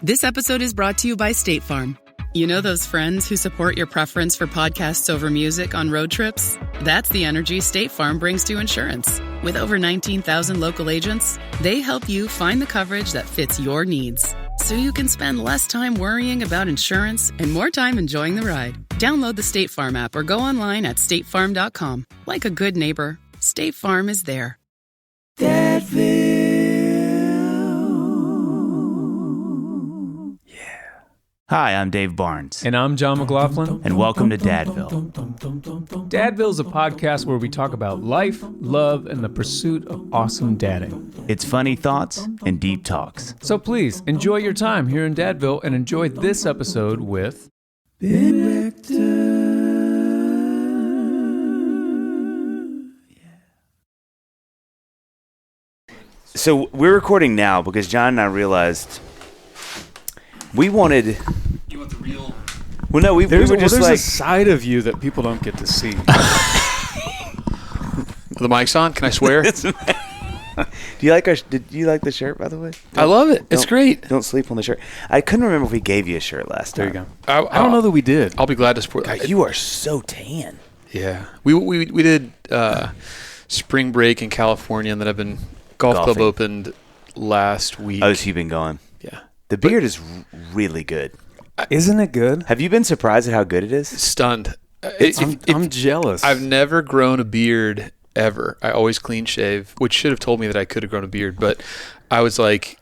This episode is brought to you by State Farm. You know those friends who support your preference for podcasts over music on road trips? That's the energy State Farm brings to insurance. With over 19,000 local agents, they help you find the coverage that fits your needs, so you can spend less time worrying about insurance and more time enjoying the ride. Download the State Farm app or go online at statefarm.com. Like a good neighbor, State Farm is there. Hi, I'm Dave Barnes. And I'm John McLaughlin. And welcome to Dadville. Dadville is a podcast where we talk about life, love, and the pursuit of awesome dadding. It's funny thoughts and deep talks. So please, enjoy your time here in Dadville and enjoy this episode with... Ben Rector. So we're recording now because John and I realized we wanted... You want the real... Well, no, we were just there's like... a side of you that people don't get to see. The mic's on? Can I swear? Do you like Did you like the shirt, by the way? I love it. It's great. Don't sleep on the shirt. I couldn't remember if we gave you a shirt last time. There you go. I don't know that we did. I'll be glad to support. God, you are so tan. Yeah. We did spring break in California, and then I've been... Golf club opened last week. Oh, so you've been going. Yeah. The beard is really good. Isn't it good? Have you been surprised at how good it is? Stunned. I'm jealous. I've never grown a beard ever. I always clean shave, which should have told me that I could have grown a beard. But I was like,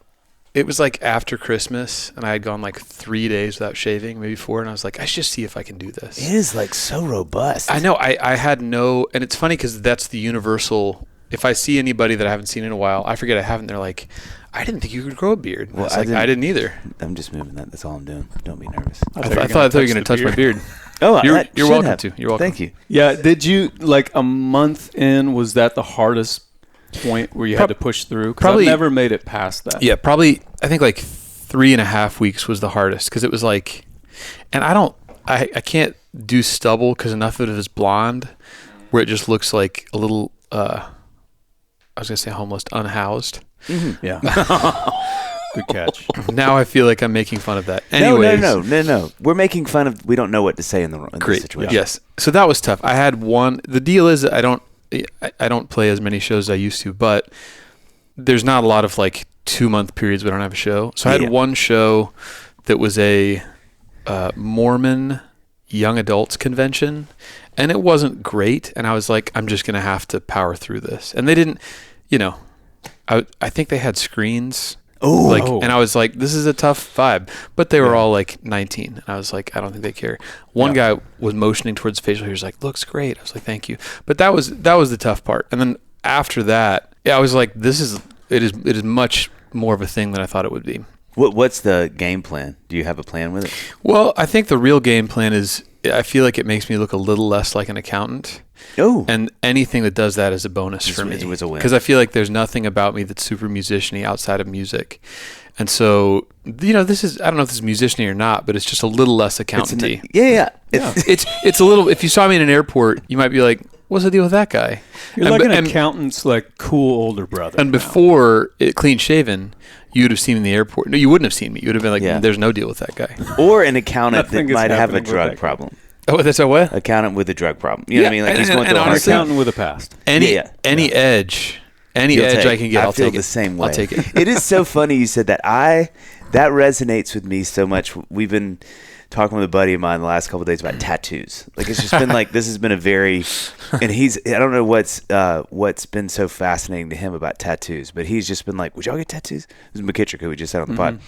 it was like after Christmas, and I had gone like 3 days without shaving, maybe 4. And I was like, I should just see if I can do this. It is like so robust. I know. I had no, and it's funny because that's the universal. If I see anybody that I haven't seen in a while, I forget I haven't. They're like, I didn't think you could grow a beard. Well, I didn't either. I'm just moving that. That's all I'm doing. Don't be nervous. I thought you were going to touch my beard. Oh, you're welcome to. You're welcome. Thank you. Yeah. Did you, like a month in, was that the hardest point where you had to push through? Because I've never made it past that. Yeah, probably. I think like 3.5 weeks was the hardest because it was like, and I can't do stubble because enough of it is blonde where it just looks like a little, I was going to say homeless, unhoused. Mm-hmm. Yeah. Good catch. Now I feel like I'm making fun of that. Anyways, No. We're making fun of, we don't know what to say in the situation. Yes. So that was tough. I had one, the deal is I don't play as many shows as I used to, but there's not a lot of like 2-month periods we don't have a show. So I had one show that was a Mormon young adults convention, and it wasn't great. And I was like, I'm just going to have to power through this. And they didn't, I think they had screens. And I was like, this is a tough vibe. But they were all like 19. And I was like, I don't think they care. One guy was motioning towards the facial hair. He was like, looks great. I was like, thank you. But that was the tough part. And then after that, I was like, it is much more of a thing than I thought it would be. What's the game plan? Do you have a plan with it? Well, I think the real game plan is, I feel like it makes me look a little less like an accountant. Oh. And anything that does that is a bonus for me. It's a win. Because I feel like there's nothing about me that's super musician-y outside of music. And so, this is, I don't know if this is musician-y or not, but it's just a little less accountant-y. Yeah. It's a little, if you saw me in an airport, you might be like, what's the deal with that guy? You're like an accountant's like cool older brother. And before clean shaven, you would have seen me in the airport. No, you wouldn't have seen me. You would have been like, there's no deal with that guy. Or an accountant that might have a drug problem. Oh, that's a what? Accountant with a drug problem. You know what I mean? Like he's going through a hard time. Accountant with a past. Any edge I can get, I'll take it. I feel the same way. I'll take it. It is so funny you said that. That resonates with me so much. We've been talking with a buddy of mine the last couple of days about tattoos. Like it's just been like, this has been a very, and I don't know what's been so fascinating to him about tattoos, but he's just been like, would y'all get tattoos? This is McKittrick, who we just had on the pod.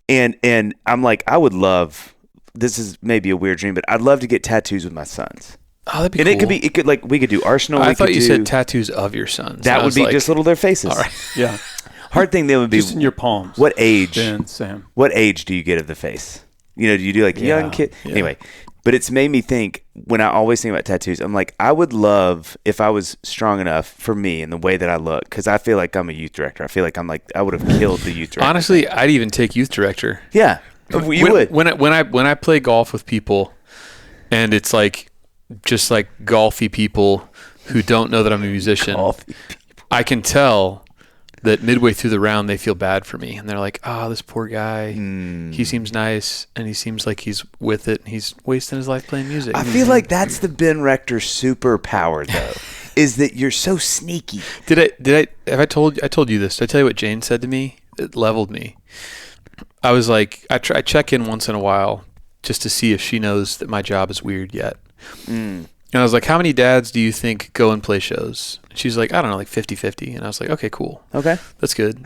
And I'm like, I would love, this is maybe a weird dream, but I'd love to get tattoos with my sons. Oh, that'd be and cool. it could like, we could do Arsenal. I thought you said tattoos of your sons. That would be like, just little their faces. All right. Yeah. Hard thing then would be just in your palms. What age? Ben, Sam. What age do you get of the face? Do you do like young kid? Yeah. Anyway, but it's made me think, when I always think about tattoos, I'm like, I would love if I was strong enough for me and the way that I look, because I feel like I'm a youth director. I feel like I would have killed the youth director. Honestly, I'd even take youth director. Yeah, you would. When I play golf with people, and it's like just like golfy people who don't know that I'm a musician, I can tell that midway through the round they feel bad for me and they're like, oh, this poor guy, he seems nice and he seems like he's with it and he's wasting his life playing music. I feel like that's the Ben Rector superpower though, is that you're so sneaky. I told you this. Did I tell you what Jane said to me? It leveled me. I was like, I check in once in a while just to see if she knows that my job is weird yet. And I was like, how many dads do you think go and play shows? And she's like, I don't know, like 50-50. And I was like, okay, cool. Okay. That's good.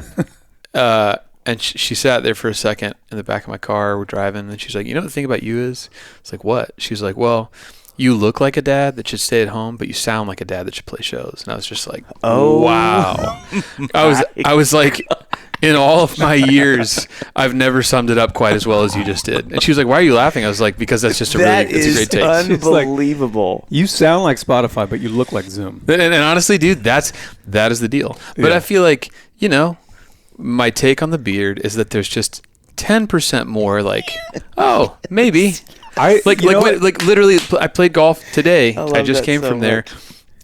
And she sat there for a second in the back of my car. We're driving. And she's like, you know what the thing about you is? It's like, what? She's like, well, you look like a dad that should stay at home, but you sound like a dad that should play shows. And I was just like, oh, wow. I was like, in all of my years, I've never summed it up quite as well as you just did. And she was like, why are you laughing? I was like, because that's just a great take. Unbelievable. You sound like Spotify, but you look like Zoom. And honestly, dude, that is the deal. But I feel like, my take on the beard is that there's just 10% more like, oh, maybe. Literally, I played golf today. I just came from there.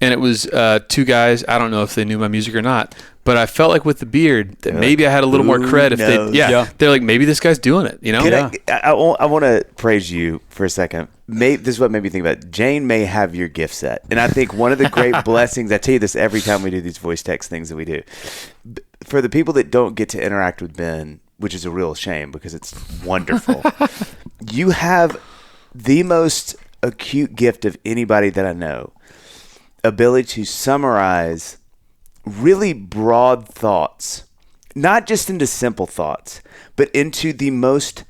And it was two guys. I don't know if they knew my music or not, but I felt like with the beard that maybe I had a little more cred. If they're like, maybe this guy's doing it. I want to praise you for a second. This is what made me think about it. Jane may have your gift set, and I think one of the great blessings. I tell you this every time we do these voice text things that we do. For the people that don't get to interact with Ben, which is a real shame because it's wonderful. You have the most acute gift of anybody that I know. Ability to summarize really broad thoughts, not just into simple thoughts, but into the most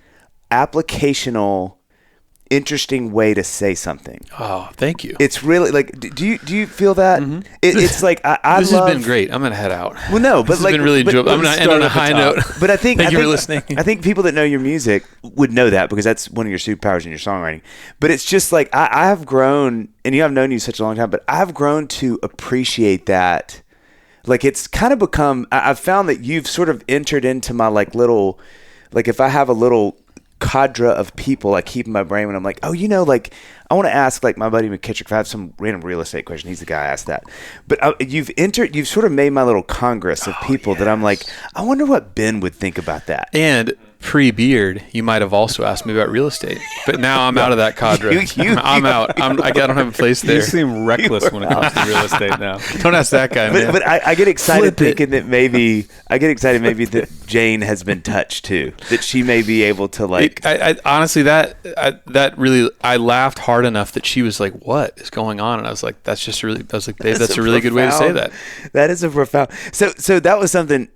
applicational, interesting way to say something. Oh, thank you. It's really like, do you feel that? Mm-hmm. It's like this has been great. I'm gonna head out. Well, no, but this has been really enjoyable. I'm gonna end on a high note. But I think thank you for listening. I think people that know your music would know that because that's one of your superpowers in your songwriting. But it's just like I have grown, and I've known you such a long time, but I've grown to appreciate that. Like it's kind of become. I've found that you've sort of entered into my little, if I have a little cadre of people I keep in my brain when I'm like, I want to ask my buddy McKittrick if I have some random real estate question. He's the guy I asked that. But you've sort of made my little congress of people that I'm like, I wonder what Ben would think about that. And pre-beard, you might have also asked me about real estate, but now I'm out of that cadre. I'm out. I don't have a place there. You seem reckless when it comes to real estate now. Don't ask that guy, man. But I get excited thinking that maybe that Jane has been touched too, that she may be able to I honestly, that really, I laughed hard enough that she was like, "What is going on?" And I was like, "That's just really." I was like, "Babe, that's a really good way to say that." That is a profound. So that was something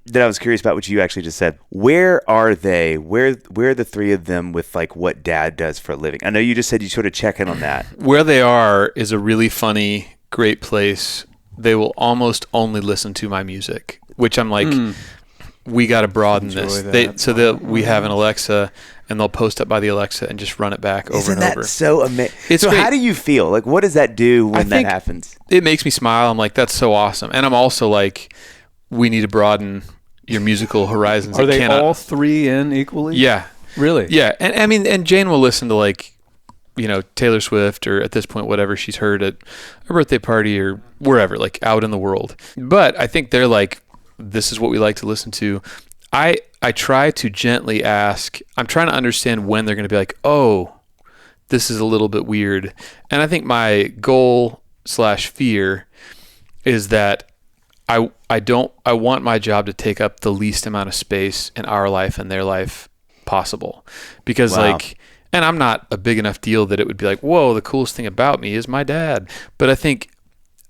that I was curious about, which you actually just said. Where are they? Where are the three of them with what dad does for a living? I know you just said you sort of check in on that. Where they are is a really funny, great place. They will almost only listen to my music, which I'm like, we got to broaden this. We have an Alexa, and they'll post up by the Alexa and just run it back over and over. Isn't that so amazing? So how do you feel? What does that do when that happens? It makes me smile. I'm like, that's so awesome. And I'm also like, we need to broaden your musical horizons. Are they all three in equally? Yeah. Really? Yeah. And I mean, and Jane will listen to Taylor Swift or at this point, whatever she's heard at a birthday party or wherever, out in the world. But I think they're like, this is what we like to listen to. I try to gently ask, I'm trying to understand when they're going to be like, oh, this is a little bit weird. And I think my goal / fear is that I want my job to take up the least amount of space in our life and their life possible. Because and I'm not a big enough deal that it would be like, whoa, the coolest thing about me is my dad. But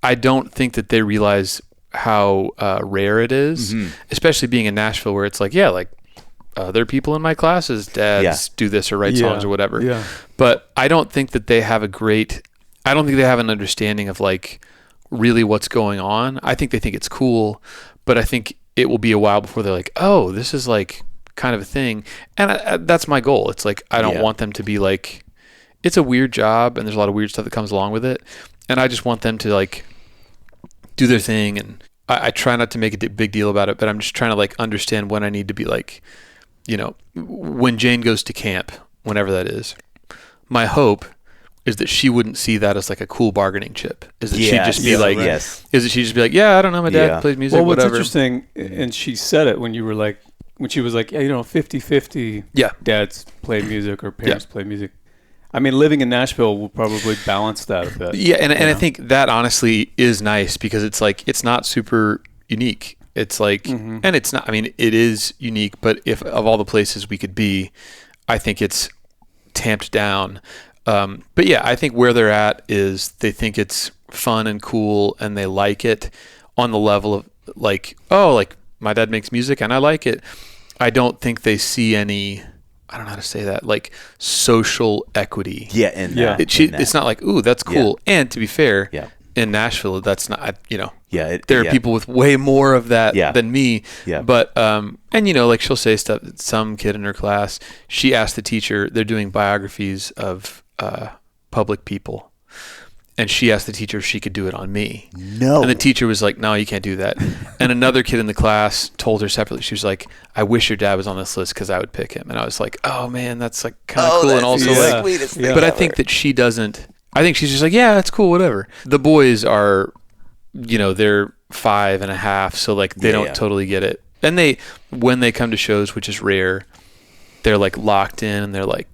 I don't think that they realize how rare it is, especially being in Nashville where it's other people in my classes, dads do this or write songs or whatever. Yeah. But I don't think that they have an understanding of really what's going on. I think they think it's cool, but I think it will be a while before they're like, oh, this is kind of a thing. And that's my goal. It's I don't want them to be it's a weird job and there's a lot of weird stuff that comes along with it. And I just want them to do their thing. And I try not to make a big deal about it, but I'm just trying to understand when I need to be when Jane goes to camp, whenever that is. My hope is that she wouldn't see that as like a cool bargaining chip. Is that she'd just be yes. is that she'd just be like, yeah, I don't know, my dad plays music, well, what's whatever. interesting, and she said it when you were like, when she was like, yeah, 50-50 dads play music or parents play music. I mean, living in Nashville will probably balance that a bit. Yeah, and I think that honestly is nice because it's like, it's not super unique. It's like, and it's not, I mean, it is unique, but if of all the places we could be, I think it's tamped down. But yeah, I think where they're at is they think it's fun and cool and they like it on the level of like, oh, like my dad makes music and I like it. I don't think they see any, I don't know how to say that, like social equity. Yeah. It's not like, ooh, that's cool. Yeah. And to be fair, in Nashville, that's not, there are people with way more of that than me. Yeah. But, and like she'll say stuff, some kid in her class, she asked the teacher, they're doing biographies of public people. And she asked the teacher if she could do it on me. No. And the teacher was like, no, you can't do that. And another kid in the class told her separately, she was like, I wish your dad was on this list because I would pick him. And I was like, oh man, that's like kind of cool. And also like, sweetest thing but ever. I think that she doesn't, I think she's just like, yeah, that's cool, whatever. The boys are, they're 5.5. So like they don't totally get it. And when they come to shows, which is rare, they're like locked in and they're like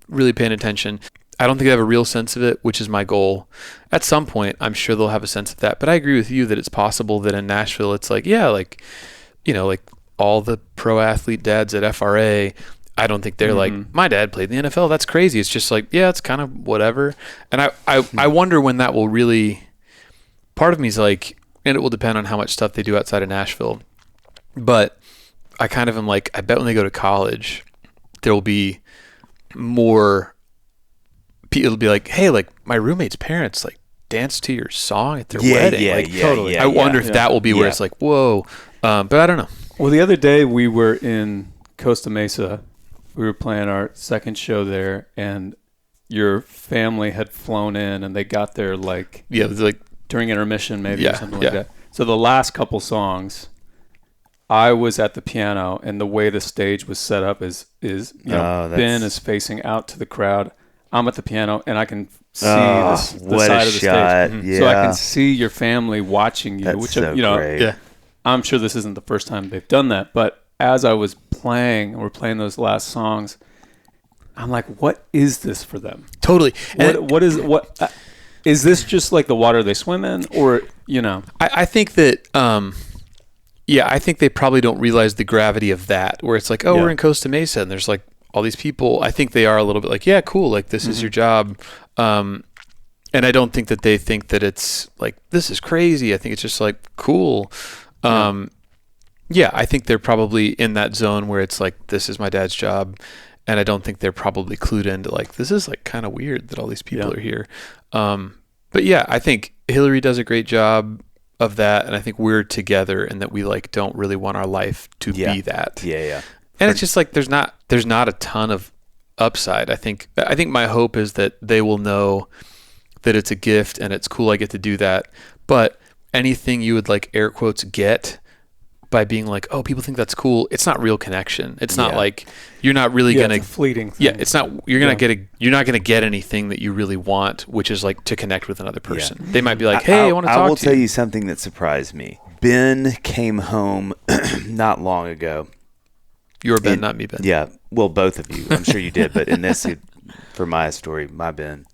really paying attention. I don't think they have a real sense of it, which is my goal. At some point, I'm sure they'll have a sense of that. But I agree with you that it's possible that in Nashville, it's like, like all the pro athlete dads at FRA, I don't think they're like, my dad played in the NFL. That's crazy. It's just like, yeah, it's kind of whatever. And I wonder when that will really, part of me is like, and it will depend on how much stuff they do outside of Nashville. But I kind of am like, I bet when they go to college, there will be more, it'll be like, hey, like my roommate's parents like dance to your song at their wedding. Totally. I wonder if that will be where it's like, whoa. But I don't know. Well, the other day we were in Costa Mesa. We were playing our second show there, and your family had flown in, and they got there like it was like during intermission maybe or something like that. So the last couple songs, I was at the piano, and the way the stage was set up is Ben is facing out to the crowd. I'm at the piano, and I can see the side of the stage. Yeah. So I can see your family watching you, That's so great. I'm sure this isn't the first time they've done that. But as I was playing, and we're playing those last songs, I'm like, what is this for them? Totally. What is this just like the water they swim in? Or, I think that, I think they probably don't realize the gravity of that, where it's like, we're in Costa Mesa, and there's like, all these people. I think they are a little bit like, yeah, cool. Like this is your job. And I don't think that they think that it's like, this is crazy. I think it's just like, cool. I think they're probably in that zone where it's like, this is my dad's job. And I don't think they're probably clued into like, this is like kind of weird that all these people are here. But yeah, I think Hillary does a great job of that. And I think we're together and that we like, don't really want our life to be that. Yeah. And it's just like there's not a ton of upside. I think my hope is that they will know that it's a gift and it's cool I get to do that. But anything you would like air quotes get by being like, oh, people think that's cool, it's not real connection. It's not like you're not really gonna it's a fleeting thing. Yeah, it's not you're not gonna get anything that you really want, which is like to connect with another person. They might be like, hey, I want to talk to you. I will tell you something that surprised me. Ben came home not long ago. Your Ben, not me, Ben. Yeah, well, both of you. I'm sure you did, but in this, for my story, my Ben.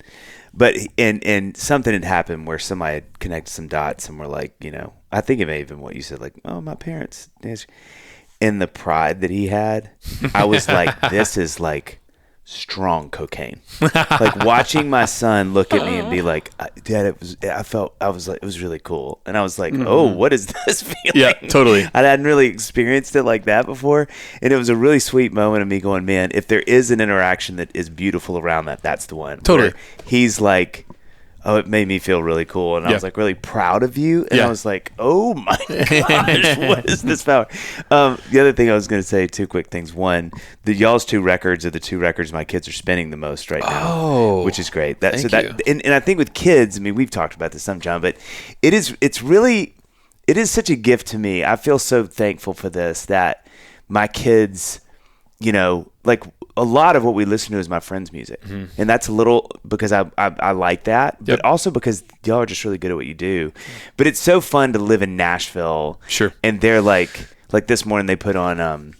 But and something had happened where somebody had connected some dots and were like, I think it may have been what you said, like, oh, my parents dance. And the pride that he had, I was like, this is like strong cocaine. Like watching my son look at me and be like, Dad, it was really cool. And I was like, oh, what is this feeling? Yeah, totally. I hadn't really experienced it like that before. And it was a really sweet moment of me going, man, if there is an interaction that is beautiful around that, that's the one. Totally. Where he's like, oh, it made me feel really cool. And I was like really proud of you. And I was like, oh my gosh, what is this power? The other thing I was going to say, two quick things. One, y'all's two records are the two records my kids are spinning the most right now, which is great. Thank you. And I think with kids, I mean, we've talked about this some, John, but it is such a gift to me. I feel so thankful for this, that my kids, like a lot of what we listen to is my friends' music, and that's a little because I like that, but also because y'all are just really good at what you do. But it's so fun to live in Nashville, and they're like this morning they put on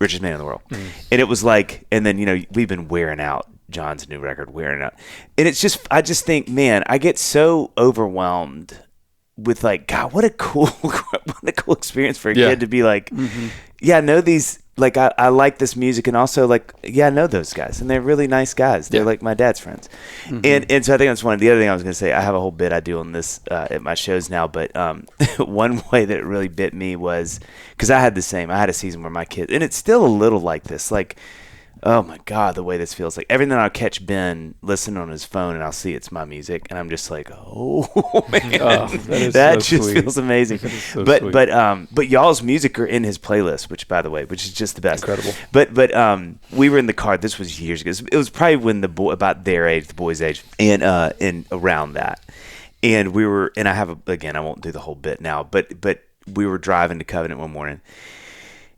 Richest Man in the World, and it was like, and then we've been wearing out John's new record, wearing out, and it's just I just think, man, I get so overwhelmed with like, God, what a cool experience for a kid to be like, I know these. Like, I like this music, and also, like, I know those guys, and they're really nice guys. They're like my dad's friends. And so I think that's one. The other thing I was going to say, I have a whole bit I do on this at my shows now, but one way that it really bit me was, because I had a season where my kids, and it's still a little like this, like, oh my God, the way this feels. Like, every night I'll catch Ben listening on his phone, and I'll see it's my music, and I'm just like, oh man, that just sweet. Feels amazing. So but y'all's music are in his playlist, which is just the best. Incredible. But we were in the car. This was years ago. It was probably when the boy's age, and around that, and we were, and I won't do the whole bit now, but we were driving to Covenant one morning.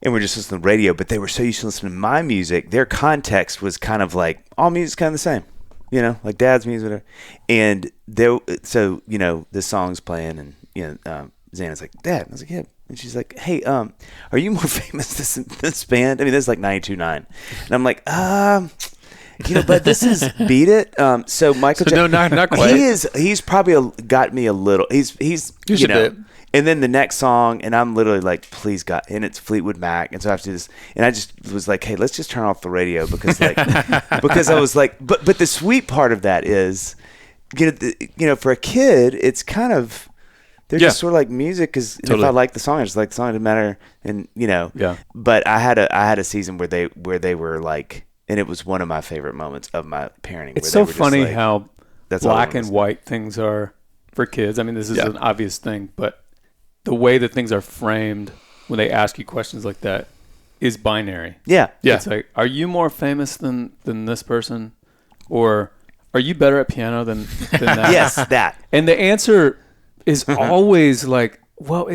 And we're just listening to the radio, but they were so used to listening to my music. Their context was kind of like, all music's kind of the same, like Dad's music, whatever. And this song's playing, and Xana's like, Dad. And I was like, yeah. And she's like, hey, are you more famous than this band? I mean, this is like 92.9. And I'm like, but this is Beat It. So Michael Jackson. No, not quite. He's probably got me a little. He's a bit. And then the next song, and I'm literally like, please God, and it's Fleetwood Mac, and so I have to do this, and I just was like, hey, let's just turn off the radio because I was like, but the sweet part of that is, for a kid, it's kind of, they're just sort of like music, because if I like the song, I just like the song, it doesn't matter, and But I had a season where they were like, and it was one of my favorite moments of my parenting. It's so funny how black and white things are for kids. I mean, this is an obvious thing, but the way that things are framed when they ask you questions like that is binary. Yeah. It's like, are you more famous than this person? Or are you better at piano than that? Yes, that. And the answer is always like, well,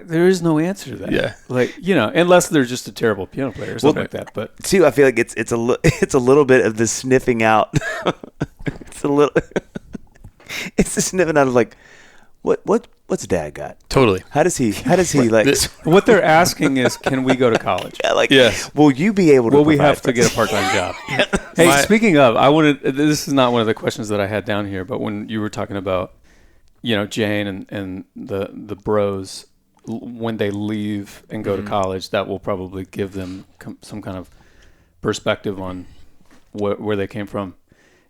there is no answer to that. Yeah. Like, unless they're just a terrible piano player or something like that. But too, I feel like it's a little bit of the sniffing out. It's the sniffing out of like, what's Dad got? Totally. How does he like? What they're asking is, can we go to college? Will you be able to? Will we have to get a part-time job? Hey, speaking of, this is not one of the questions that I had down here, but when you were talking about, Jane and the bros, when they leave and go to college, that will probably give them some kind of perspective on where they came from.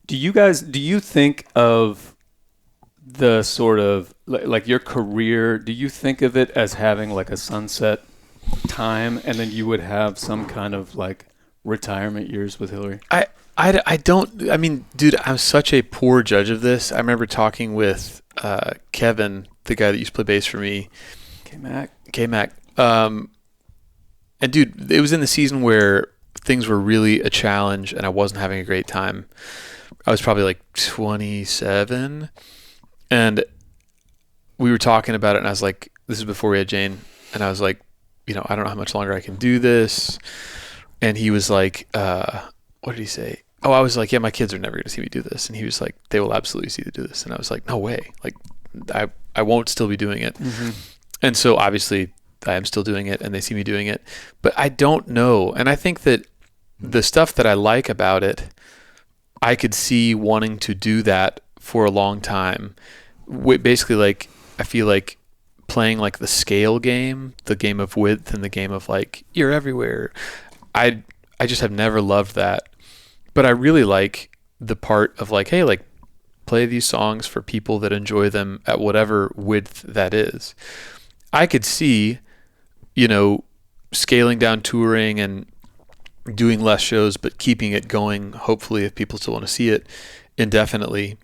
Do you think of the sort of like your career, do you think of it as having like a sunset time, and then you would have some kind of like retirement years with Hillary? I don't, I mean, dude, I'm such a poor judge of this. I remember talking with Kevin, the guy that used to play bass for me. K-Mac. And dude, it was in the season where things were really a challenge and I wasn't having a great time. I was probably like 27. And we were talking about it, and I was like, this is before we had Jane, and I was like, I don't know how much longer I can do this. And he was like, what did he say? Oh, I was like, yeah, my kids are never going to see me do this. And he was like, they will absolutely see you do this. And I was like, no way. Like, I won't still be doing it. And so obviously I am still doing it, and they see me doing it. But I don't know. And I think that the stuff that I like about it, I could see wanting to do that for a long time. Basically, like, I feel like playing like the scale game, the game of width, and the game of like, you're everywhere. I just have never loved that. But I really like the part of like, hey, like, play these songs for people that enjoy them at whatever width that is. I could see, scaling down touring and doing less shows, but keeping it going, hopefully, if people still want to see it, indefinitely.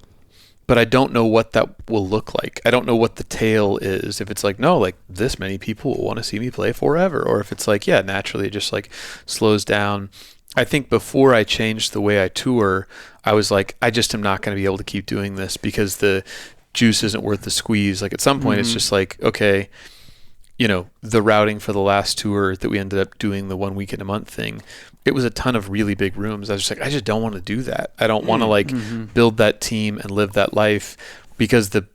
But I don't know what that will look like. I don't know what the tail is. If it's like, no, like this many people will want to see me play forever. Or if it's like, yeah, naturally it just like slows down. I think before I changed the way I tour, I was like, I just am not going to be able to keep doing this because the juice isn't worth the squeeze. Like at some point it's just like, okay, the routing for the last tour that we ended up doing, the 1 weekend a month thing, it was a ton of really big rooms. I was just like, I just don't want to do that. I don't want to build that team and live that life, because the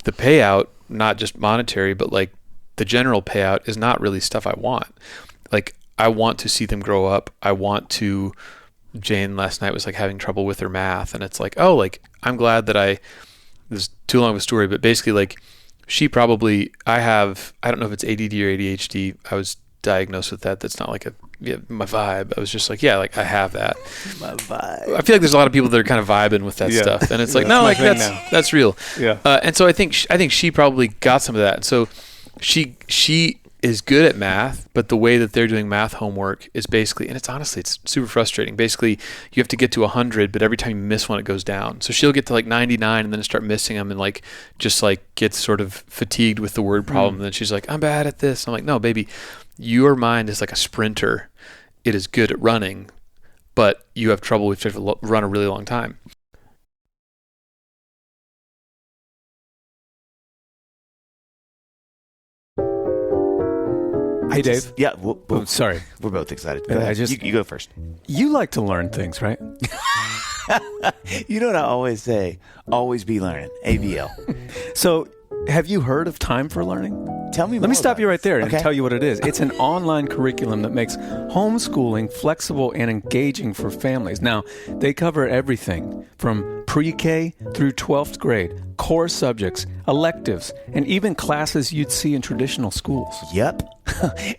payout, not just monetary, but like the general payout, is not really stuff I want. Like, I want to see them grow up. I want to, Jane last night was like having trouble with her math, and it's like, oh, like, I'm glad that this is too long of a story, but basically, like, she probably, I don't know if it's ADD or ADHD. I was diagnosed with that. That's not like my vibe. I was just like, yeah, like, I have that. My vibe. I feel like there's a lot of people that are kind of vibing with that stuff, and it's like, no, like, that's real. Yeah. And so I think she probably got some of that. And so she is good at math, but the way that they're doing math homework is basically, and it's super frustrating. Basically, you have to get to 100, but every time you miss one, it goes down. So she'll get to like 99 and then start missing them, and like just like gets sort of fatigued with the word problem. And then she's like, I'm bad at this. I'm like, no, baby, your mind is like a sprinter. It is good at running, but you have trouble with run a really long time. Hey, Dave. Yeah. Sorry. We're both excited. Go ahead. You go first. You like to learn things, right? You know what I always say? Always be learning. ABL. So, have you heard of Time for Learning? Tell me more. Let me stop you right there and Okay. tell you what it is. It's an online curriculum that makes homeschooling flexible and engaging for families. Now, they cover everything from pre-K through 12th grade, core subjects, electives, and even classes you'd see in traditional schools. Yep.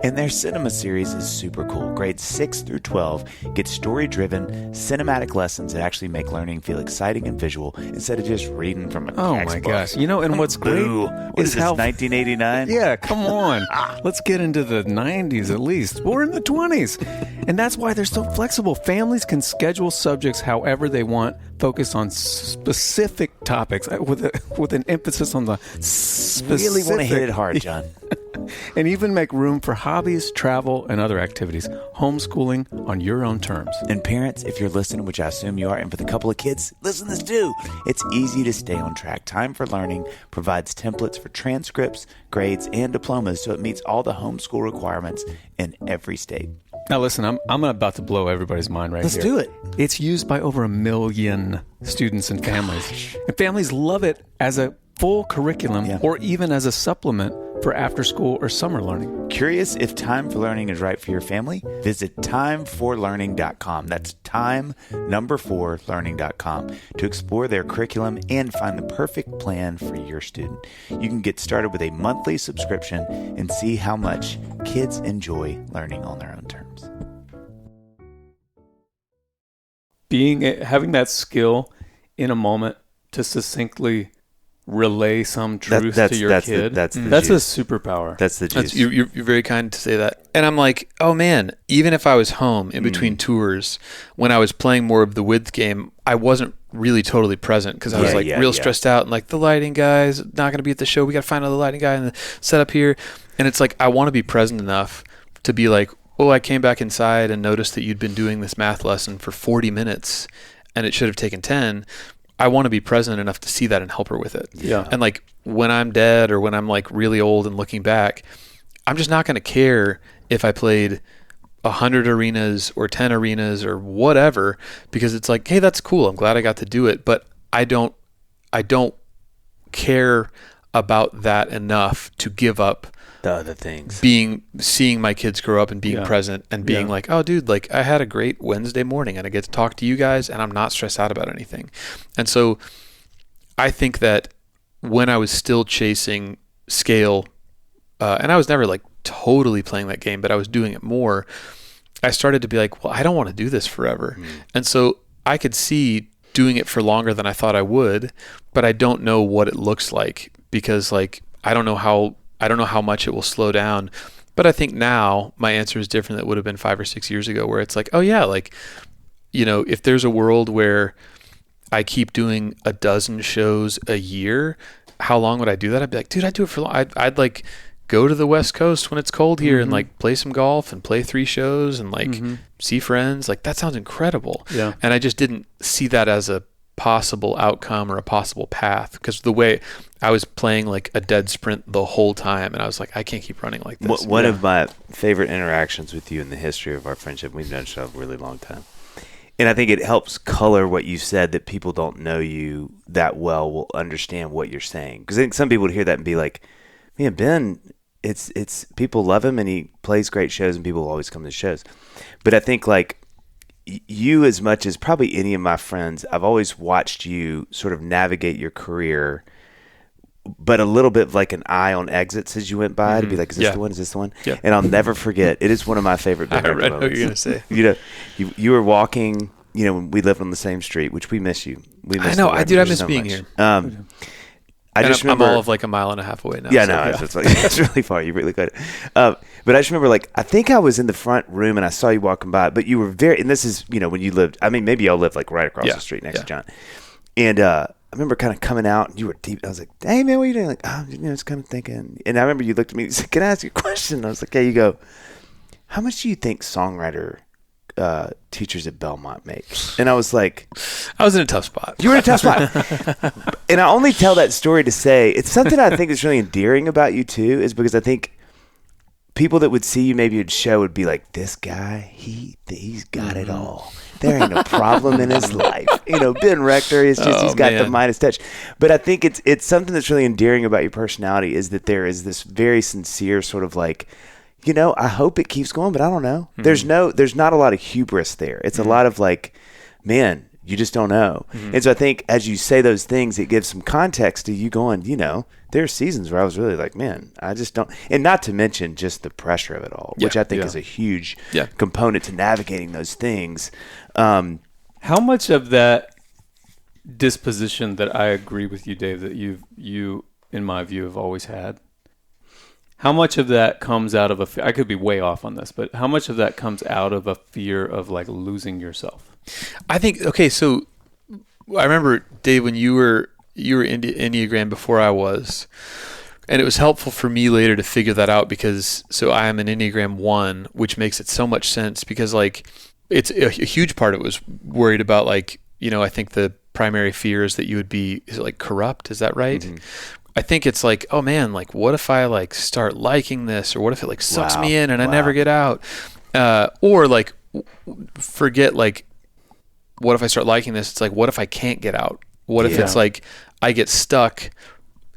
And their cinema series is super cool. Grades 6 through 12 get story-driven, cinematic lessons that actually make learning feel exciting and visual instead of just reading from a textbook. Oh my gosh. And what's great What is this, 1989? Yeah, come on. Let's get into the 90s at least. We're in the 20s. And that's why they're so flexible. Families can schedule subjects however they want, focus on specific topics with an emphasis on the specific. Really want to hit it hard, John. And even make room for hobbies, travel, and other activities. Homeschooling on your own terms. And parents, if you're listening, which I assume you are, and for the couple of kids, listen to this too. It's easy to stay on track. Time for Learning provides templates for transcripts, grades, and diplomas, so it meets all the homeschool requirements in every state. Now listen, I'm about to blow everybody's mind right here. Let's do it. It's used by over 1 million students and families. And families love it as a full curriculum or even as a supplement for after school or summer learning. Curious if Time for Learning is right for your family? Visit timeforlearning.com. That's time4learning.com to explore their curriculum and find the perfect plan for your student. You can get started with a monthly subscription and see how much kids enjoy learning on their own terms. Having that skill in a moment to succinctly relay some truth to your kid. That's a superpower. That's the juice. You're very kind to say that. And I'm like, oh man, even if I was home in between tours, when I was playing more of the width game, I wasn't really totally present because I was real stressed out and like, the lighting guy's not going to be at the show. We got to find another lighting guy and the setup here. And it's like, I want to be present enough to be like, oh, I came back inside and noticed that you'd been doing this math lesson for 40 minutes and it should have taken 10. I want to be present enough to see that and help her with it. Yeah. And like when I'm dead or when I'm like really old and looking back, I'm just not going to care if I played 100 arenas or 10 arenas or whatever, because it's like, hey, that's cool. I'm glad I got to do it. But I don't care about that enough to give up the other things, seeing my kids grow up and being present and being like, oh dude, like I had a great Wednesday morning and I get to talk to you guys and I'm not stressed out about anything. And so I think that when I was still chasing scale, and I was never like totally playing that game, but I was doing it more, I started to be like, well, I don't want to do this forever. And so I could see doing it for longer than I thought I would, but I don't know what it looks like because like, I don't know how much it will slow down. But I think now my answer is different than it would have been 5 or 6 years ago, where it's like, oh yeah, like, if there's a world where I keep doing a dozen shows a year, how long would I do that? I'd be like, dude, I'd do it for long. I'd like go to the West Coast when it's cold here and like play some golf and play 3 shows and like see friends. Like that sounds incredible. Yeah. And I just didn't see that as a possible outcome or a possible path, because the way I was playing like a dead sprint the whole time, and I was like, I can't keep running like this. One of my favorite interactions with you in the history of our friendship, we've known each other a really long time, and I think it helps color what you said, that people don't know you that well will understand what you're saying. Because I think some people would hear that and be like, man, Ben, it's people love him and he plays great shows and people will always come to shows. But I think like you, as much as probably any of my friends, I've always watched you sort of navigate your career, but a little bit of like an eye on exits as you went by to be like, is this the one? Is this the one? Yeah. And I'll never forget. It is one of my favorite. I read what you're going to say. You were walking, when we lived on the same street, which we miss you. I know. I miss being here. I just remember, I'm all of like a mile and a half away now. Yeah, so, that's really far. You really got it. But I just remember, like, I think I was in the front room and I saw you walking by, but you were and this is, when you lived, I mean, maybe y'all lived like right across the street next to John. And I remember kind of coming out and you were deep. I was like, hey, man, what are you doing? Like, just kind of thinking. And I remember you looked at me and said, can I ask you a question? And I was like, yeah, you go, how much do you think songwriter teachers at Belmont make? And I was like, I was in a tough spot. You were in a tough spot. And I only tell that story to say it's something I think is really endearing about you too, is because I think people that would see you maybe at show would be like, this guy, he's got it all. There ain't no problem in his life. Ben Rector is just, he's got the Midas touch. But I think it's something that's really endearing about your personality, is that there is this very sincere sort of like, I hope it keeps going, but I don't know. Mm-hmm. There's not a lot of hubris there. It's a lot of like, man, you just don't know. Mm-hmm. And so I think as you say those things, it gives some context to you going, there are seasons where I was really like, man, I just don't. And not to mention just the pressure of it all, which I think is a huge component to navigating those things. How much of that disposition that I agree with you, Dave, that you, in my view, have always had, how much of that comes out of I could be way off on this, but how much of that comes out of a fear of like losing yourself? I think, okay, so I remember, Dave, when you were into Enneagram before I was, and it was helpful for me later to figure that out, because so I am an Enneagram 1, which makes it so much sense, because like it's a huge part of it was worried about like, I think the primary fear is that you would be, is it like corrupt? Is that right? Mm-hmm. I think it's like, oh man, like what if I like start liking this, or what if it like sucks me in and I never get out? Or like forget like, what if I start liking this? It's like, what if I can't get out? What if it's like I get stuck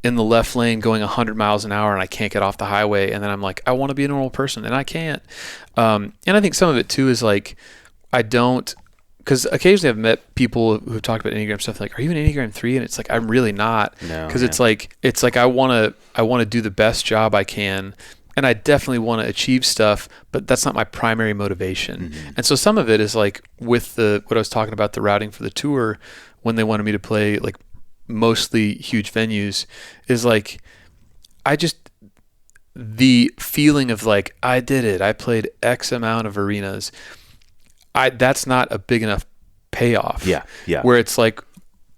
in the left lane going 100 miles an hour and I can't get off the highway, and then I'm like, I want to be a normal person and I can't. And I think some of it too is like, I don't, because occasionally I've met people who've talked about Enneagram stuff like, are you an Enneagram 3? And it's like, I'm really not. Because it's like I want to do the best job I can, and I definitely want to achieve stuff, but that's not my primary motivation. Mm-hmm. And so some of it is like with what I was talking about, the routing for the tour, when they wanted me to play like mostly huge venues, is like, the feeling of like, I did it. I played X amount of arenas. That's not a big enough payoff. Yeah. Where it's like,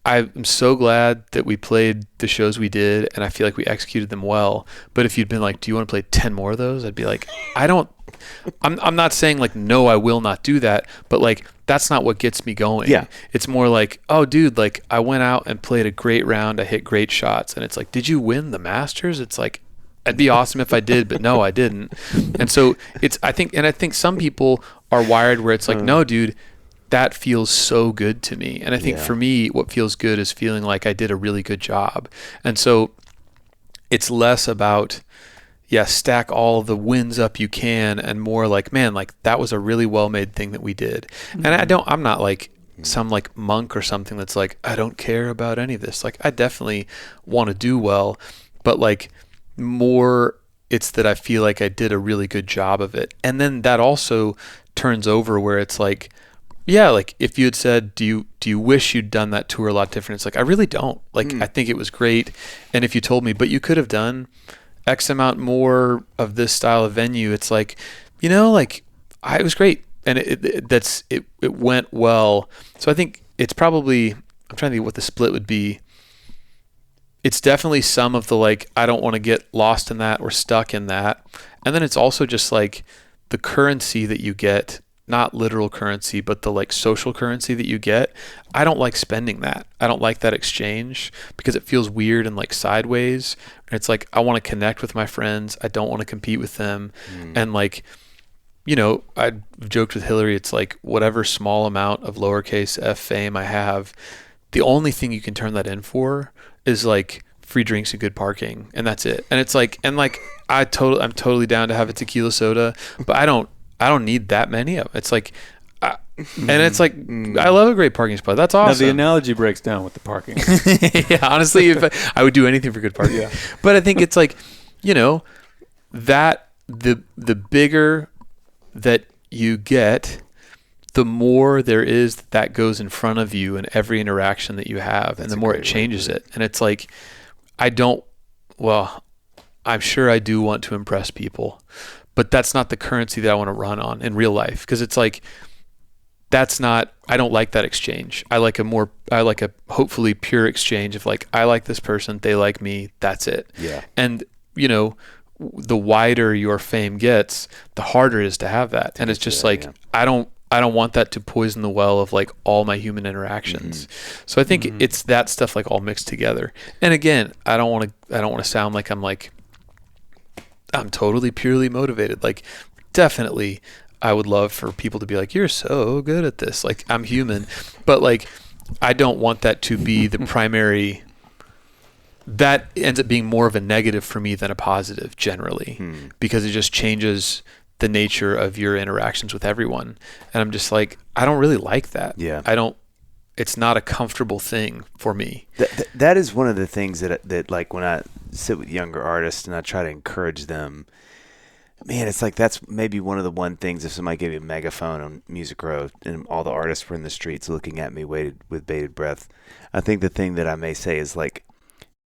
I'm so glad that we played the shows we did, and I feel like we executed them well. But if you'd been like, do you want to play 10 more of those? I'd be like, I'm not saying like, no, I will not do that. But like, that's not what gets me going. Yeah. It's more like, oh dude, like I went out and played a great round. I hit great shots. And it's like, did you win the Masters? It's like, it'd be awesome if I did, but no, I didn't. And so I think some people are wired where it's like, no, dude, that feels so good to me. And I think for me, what feels good is feeling like I did a really good job. And so it's less about, stack all the wins up you can, and more like, man, like that was a really well-made thing that we did. Mm-hmm. And I'm not like some like monk or something that's like, I don't care about any of this. Like I definitely want to do well, but like more it's that I feel like I did a really good job of it. And then that also turns over where it's like, like if you had said, do you wish you'd done that tour a lot different? It's like, I really don't. Like, I think it was great. And if you told me, but you could have done X amount more of this style of venue, it's like, like it was great. And it went well. So I think it's probably, I'm trying to think what the split would be. It's definitely some of the like, I don't want to get lost in that or stuck in that. And then it's also just like the currency that you get not literal currency, but the like social currency that you get, I don't like spending that. I don't like that exchange because it feels weird and like sideways. And it's like, I want to connect with my friends. I don't want to compete with them. And like, you know, I joked with Hillary, it's like whatever small amount of lowercase f fame I have, the only thing you can turn that in for is like free drinks and good parking, and that's it. And it's like, and like I'm totally down to have a tequila soda, but I don't need that many of them. It's like, and it's like, I love a great parking spot. That's awesome. Now the analogy breaks down with the parking. Yeah, honestly, if I would do anything for good parking. Yeah. But I think it's like, you know, that the bigger that you get, the more there is that goes in front of you in every interaction that you have, and the more it changes it. And it's like, I'm sure I do want to impress people, but that's not the currency that I want to run on in real life. Because it's like, I don't like that exchange. I like a hopefully pure exchange of like, I like this person, they like me, that's it. Yeah. And, you know, the wider your fame gets, the harder it is to have that. And it's just I don't want that to poison the well of like all my human interactions. So I think it's that stuff like all mixed together. And again, I don't want to sound like I'm totally purely motivated. Like, definitely I would love for people to be like, you're so good at this. Like, I'm human, but like, I don't want that to be the primary. That ends up being more of a negative for me than a positive generally, because it just changes the nature of your interactions with everyone. And I'm just like, I don't really like that. Yeah. It's not a comfortable thing for me. That is one of the things that like when I sit with younger artists and I try to encourage them, man, it's like that's maybe one of the things, if somebody gave me a megaphone on Music Row and all the artists were in the streets looking at me with bated breath, I think the thing that I may say is like,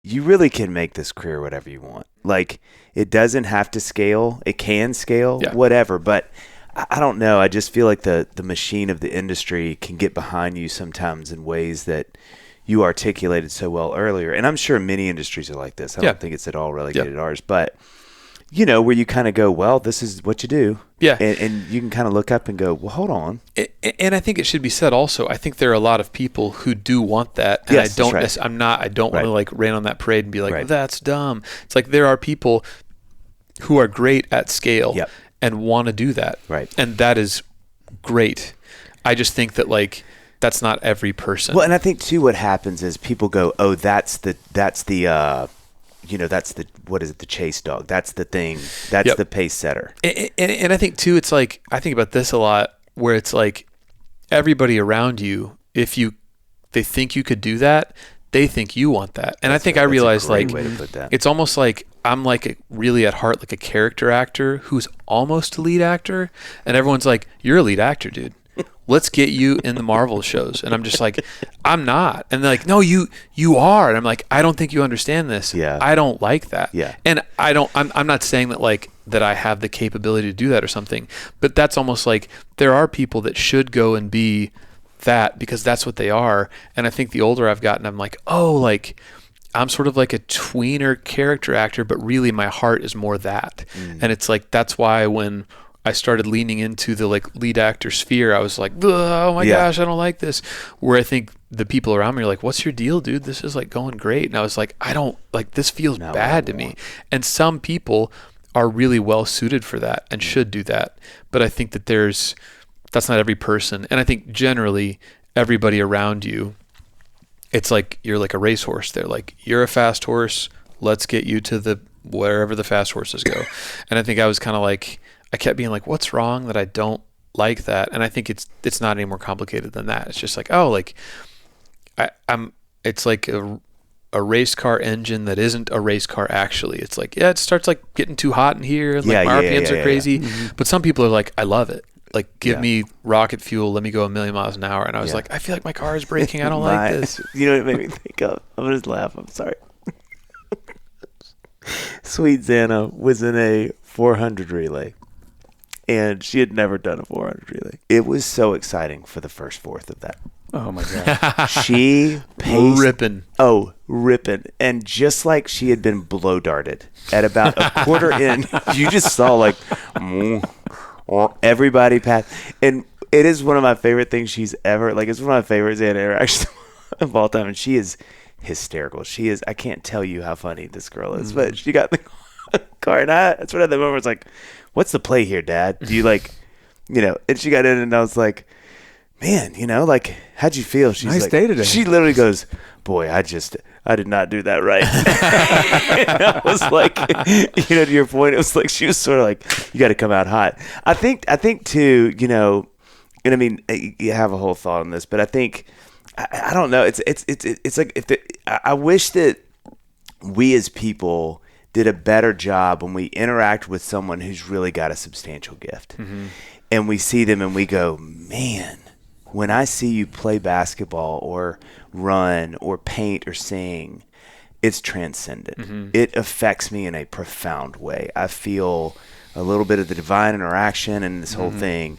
you really can make this career whatever you want. Like, it doesn't have to scale. It can scale, whatever. But I don't know. I just feel like the machine of the industry can get behind you sometimes in ways that you articulated so well earlier. And I'm sure many industries are like this. I don't think it's at all relegated to ours. But, you know, where you kind of go, well, this is what you do. Yeah. And you can kind of look up and go, well, hold on. And I think it should be said also, I think there are a lot of people who do want that. And yes, I don't want to like rain on that parade and be like, that's dumb. It's like, there are people who are great at scale and want to do that. Right. And that is great. I just think that like, that's not every person. Well, and I think too, what happens is people go, oh, that's the what is it? The chase dog. That's the thing. That's the pace setter. And I think too, it's like, I think about this a lot where it's like everybody around you, if they think you could do that, they think you want that. And I think I realized like, it's almost like I'm like really at heart, like a character actor who's almost a lead actor. And everyone's like, you're a lead actor, dude. Let's get you in the Marvel shows. And I'm just like, I'm not. And they're like, no, you are. And I'm like, I don't think you understand this. Yeah. I don't like that. Yeah. And I'm not saying that like that I have the capability to do that or something, but that's almost like there are people that should go and be that because that's what they are. And I think the older I've gotten, I'm like, oh, like I'm sort of like a tweener character actor, but really my heart is more that. And it's like, that's why when I started leaning into the like lead actor sphere, I was like, oh my gosh, I don't like this. Where I think the people around me are like, what's your deal, dude? This is like going great. And I was like, I don't like, this feels bad to me. And some people are really well suited for that and should do that. But I think that that's not every person. And I think generally everybody around you, it's like, you're like a racehorse. They're like, you're a fast horse. Let's get you to wherever the fast horses go. And I think I was kind of like, I kept being like, what's wrong that I don't like that? And I think it's not any more complicated than that. It's just like, oh, like it's like a race car engine that isn't a race car actually. It's like, it starts like getting too hot in here. And like my RPMs are crazy. But some people are like, I love it. Like, give me rocket fuel. Let me go 1,000,000 miles an hour. And I was like, I feel like my car is braking. I don't like this. You know what it made me think of? I'm going to just laugh. I'm sorry. Sweet Xana was in a 400 relay. And she had never done a 400 relay. It was so exciting for the first fourth of that. Oh, my God. She paced. Ripping. Oh, ripping. And just like she had been blow darted at about a quarter in, you just saw like, everybody pass. And it is one of my favorite things she's ever, like, it's one of my favorites in interactions of all time. And she is hysterical. She is, I can't tell you how funny this girl is, but she got the car, and that's what at the moment I was like, what's the play here, Dad? Do you like, and she got in, and I was like, man, like, how'd you feel? She's nice like, day today. She literally goes, boy, I did not do that right. And I was like, to your point, it was like, she was sort of like, you got to come out hot. I think too, and I mean, you have a whole thought on this, but I think, I don't know. It's like, I wish that we as people did a better job when we interact with someone who's really got a substantial gift, and we see them and we go, man, when I see you play basketball or run or paint or sing, it's transcendent. It affects me in a profound way. I feel a little bit of the divine interaction and this whole thing.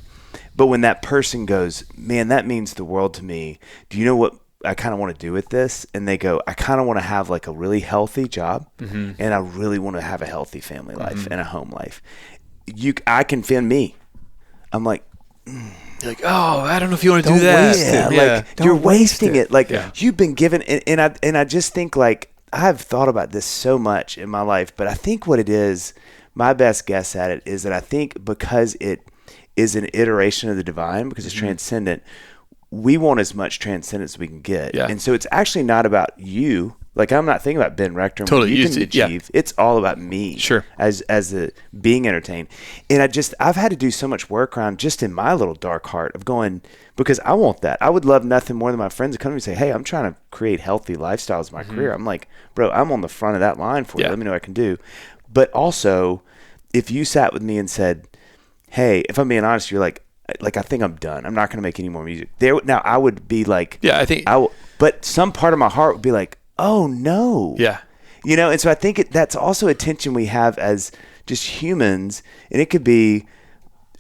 But when that person goes, man, that means the world to me. Do you know what I kind of want to do with this? And they go, I kind of want to have like a really healthy job, and I really want to have a healthy family life and a home life. I can fend me. I'm like, You're like, oh, I don't know if you want to do that. Like, you're wasting it. Like, you've been given, and I just think, like, I've thought about this so much in my life, but I think what it is, my best guess at it is that I think because it is an iteration of the divine, because it's transcendent, we want as much transcendence as we can get. Yeah. And so it's actually not about you. Like, I'm not thinking about Ben Rector and what you can achieve. It's all about me as the being entertained. And I've had to do so much work around just in my little dark heart of going, because I want that. I would love nothing more than my friends to come to me and say, hey, I'm trying to create healthy lifestyles in my career. I'm like, bro, I'm on the front of that line for you. Let me know what I can do. But also, if you sat with me and said, hey, if I'm being honest, you're like, I think I'm done. I'm not going to make any more music. Now, I would be like, but some part of my heart would be like, oh no. Yeah. And so I think that's also a tension we have as just humans, and it could be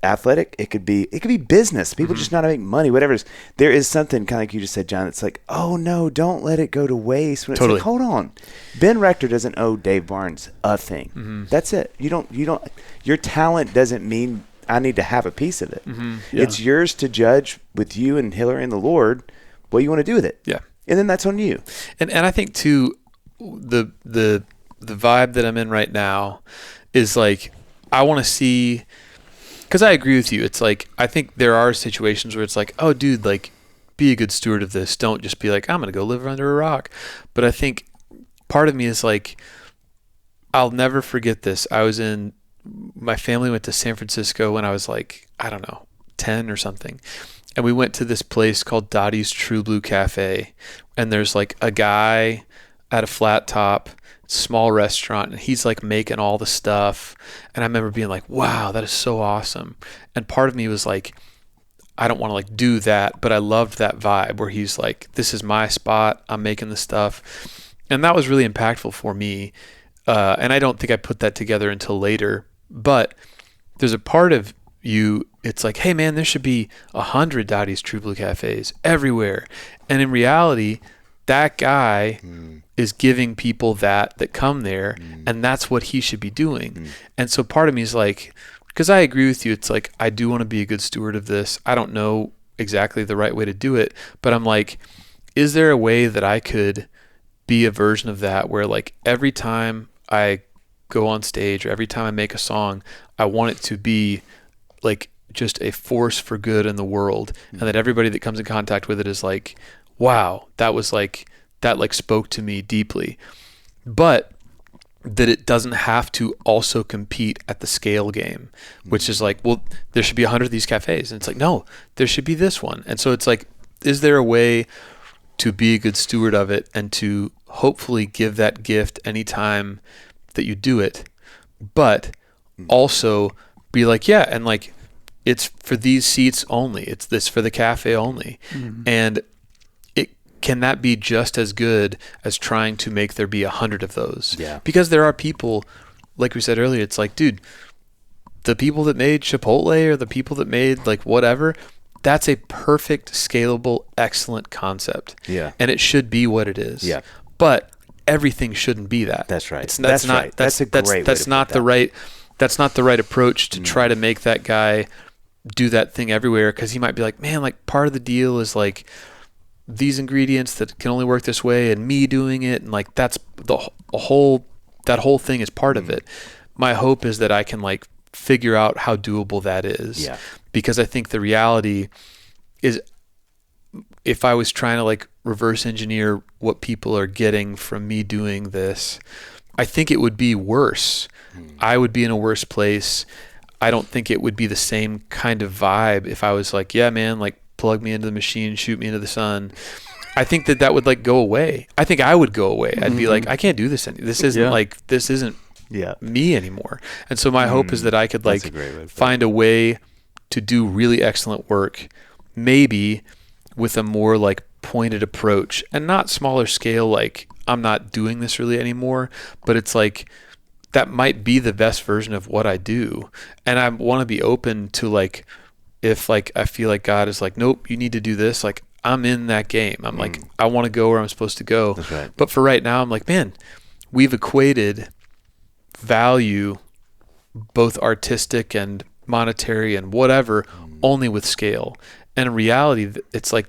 athletic. It could be business. People just not make money, whatever it is. There is something kind of like you just said, John, it's like, oh no, don't let it go to waste. When it's like, hold on. Ben Rector doesn't owe Dave Barnes a thing. That's it. Your talent doesn't mean I need to have a piece of it. It's yours to judge with you and Hillary and the Lord what you want to do with it. Yeah. And then that's on you. And I think too, the vibe that I'm in right now is like, I want to see, because I agree with you. It's like, I think there are situations where it's like, oh dude, like, be a good steward of this. Don't just be like, I'm going to go live under a rock. But I think part of me is like, I'll never forget this. My family went to San Francisco when I was like, I don't know, 10 or something. And we went to this place called Dottie's True Blue Cafe. And there's like a guy at a flat top, small restaurant, and he's like making all the stuff. And I remember being like, wow, that is so awesome. And part of me was like, I don't want to like do that, but I loved that vibe where he's like, this is my spot. I'm making the stuff. And that was really impactful for me. And I don't think I put that together until later. But there's a part of you, it's like, hey man, there should be 100 Dottie's True Blue Cafes everywhere. And in reality, that guy is giving people that come there, and that's what he should be doing. And so part of me is like, because I agree with you, it's like, I do want to be a good steward of this. I don't know exactly the right way to do it, but I'm like, is there a way that I could be a version of that where like every time I go on stage or every time I make a song, I want it to be like just a force for good in the world, and that everybody that comes in contact with it is like, wow, that spoke to me deeply. But that it doesn't have to also compete at the scale game, which is like, well, there should be 100 of these cafes. And it's like, no, there should be this one. And so it's like, is there a way to be a good steward of it and to hopefully give that gift anytime that you do it, but also be like, yeah, and like, it's for these seats only. It's this for the cafe only. And can that be just as good as trying to make there be 100 of those? Yeah. Because there are people, like we said earlier, it's like, dude, the people that made Chipotle or the people that made like whatever, that's a perfect, scalable, excellent concept. Yeah. And it should be what it is. Yeah. But everything shouldn't be that. That's right. That's not the right. that's not the right approach to try to make that guy do that thing everywhere, because he might be like, man, like part of the deal is like these ingredients that can only work this way, and me doing it, and like that's that whole thing is part of it. My hope is that I can like figure out how doable that is, because I think the reality is, if I was trying to like reverse engineer what people are getting from me doing this, I think it would be worse. I would be in a worse place. I don't think it would be the same kind of vibe if I was like, yeah, man, like plug me into the machine, shoot me into the sun. I think that would like go away. I think I would go away. I'd be like, I can't do this. This isn't me anymore. And so my hope is that I could like find a way to do really excellent work, maybe with a more like pointed approach, and not smaller scale, like I'm not doing this really anymore, but it's like that might be the best version of what I do. And I want to be open to like, if like I feel like God is like, nope, you need to do this, like I'm in that game. I'm like, I want to go where I'm supposed to go. That's right. But for right now, I'm like, man, we've equated value, both artistic and monetary and whatever, only with scale. And in reality, it's like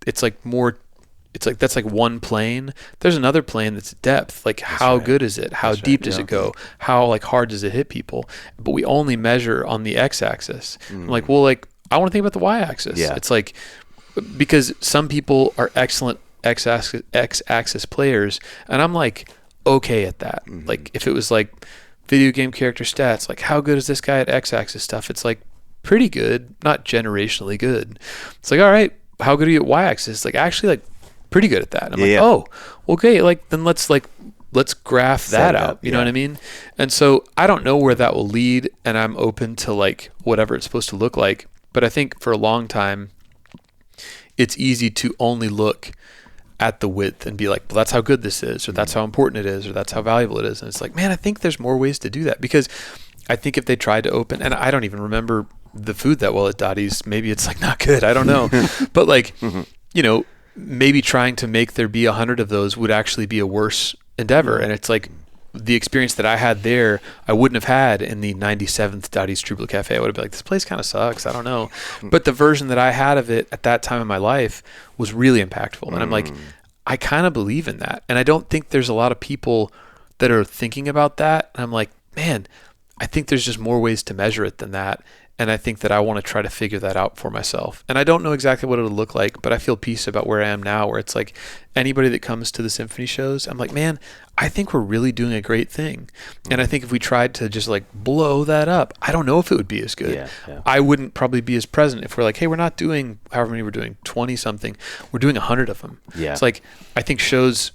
that's like one plane. There's another plane that's depth. Like how good is it? How deep does it go? How like hard does it hit people? But we only measure on the x-axis. I'm like, well, like I want to think about the y-axis. It's like, because some people are excellent x-axis players, and I'm like okay at that. Like if it was like video game character stats, like how good is this guy at x-axis stuff? It's like pretty good, not generationally good. It's like, all right, how good are you at y-axis? Like actually like pretty good at that. And I'm like, oh, okay, like then let's graph that out. You know what I mean? And so I don't know where that will lead, and I'm open to like whatever it's supposed to look like. But I think for a long time, it's easy to only look at the width and be like, well, that's how good this is, or that's how important it is, or that's how valuable it is. And it's like, man, I think there's more ways to do that, because I think if they tried to open, and I don't even remember the food that well at Dottie's, maybe it's like not good, I don't know. But like, you know, maybe trying to make there be 100 of those would actually be a worse endeavor. And it's like the experience that I had there, I wouldn't have had in the 97th Dottie's Trouble Cafe. I would have been like, this place kind of sucks, I don't know. But the version that I had of it at that time in my life was really impactful. And I'm like, I kind of believe in that. And I don't think there's a lot of people that are thinking about that. And I'm like, man, I think there's just more ways to measure it than that. And I think that I want to try to figure that out for myself. And I don't know exactly what it'll look like, but I feel peace about where I am now, where it's like anybody that comes to the symphony shows, I'm like, man, I think we're really doing a great thing. And I think if we tried to just like blow that up, I don't know if it would be as good. I wouldn't probably be as present if we're like, hey, we're not doing however many we're doing, 20 something, we're doing 100 of them. It's like, I think shows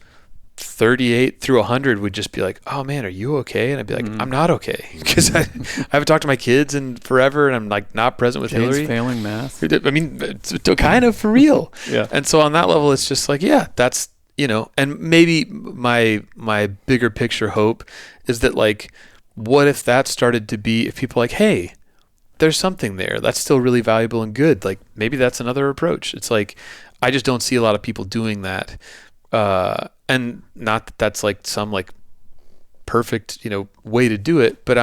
38 through 100 would just be like, oh man, are you okay? And I'd be like, I'm not okay, because I haven't talked to my kids in forever, and I'm like not present with Hillary. Failing math. I mean, it's kind of for real. And so on that level, it's just like, yeah, that's, you know, and maybe my bigger picture hope is that like, what if that started to be, if people are like, hey, there's something there that's still really valuable and good, like maybe that's another approach. It's like, I just don't see a lot of people doing that. And not that that's like some like perfect, you know, way to do it, but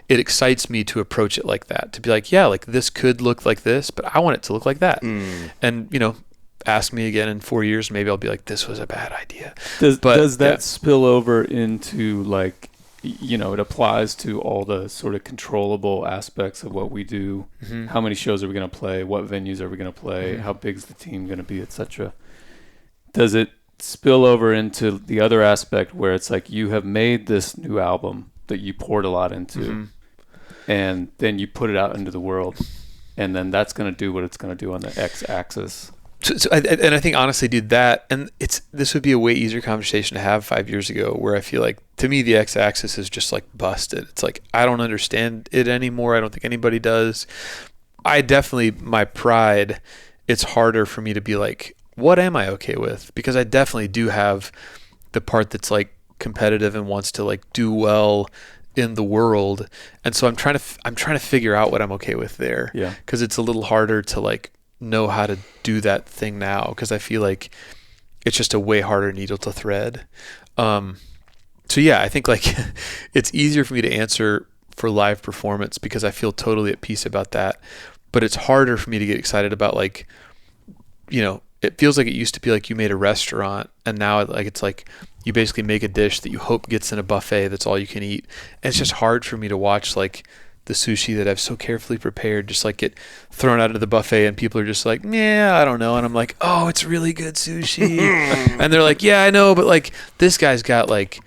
it excites me to approach it like that, to be like, yeah, like this could look like this, but I want it to look like that. And, you know, ask me again in 4 years, maybe I'll be like, this was a bad idea. Does that spill over into like, you know, it applies to all the sort of controllable aspects of what we do. How many shows are we going to play? What venues are we going to play? How big is the team going to be, etc.? Does it spill over into the other aspect where it's like you have made this new album that you poured a lot into, and then you put it out into the world, and then that's going to do what it's going to do on the x-axis? So I think honestly, dude, that, and this would be a way easier conversation to have 5 years ago, where I feel like, to me, the x-axis is just like busted. It's like, I don't understand it anymore. I don't think anybody does. I definitely, my pride, it's harder for me to be like, what am I okay with? Because I definitely do have the part that's like competitive and wants to like do well in the world. And so I'm trying to figure out what I'm okay with there. Because it's a little harder to like know how to do that thing now, because I feel like it's just a way harder needle to thread. So yeah, I think like it's easier for me to answer for live performance because I feel totally at peace about that. But it's harder for me to get excited about, like, you know, it feels like it used to be like you made a restaurant, and now it's like you basically make a dish that you hope gets in a buffet that's all you can eat. And it's just hard for me to watch, like, the sushi that I've so carefully prepared just like get thrown out of the buffet, and people are just like, yeah, I don't know. And I'm like, oh, it's really good sushi. And they're like, yeah, I know, but like this guy's got like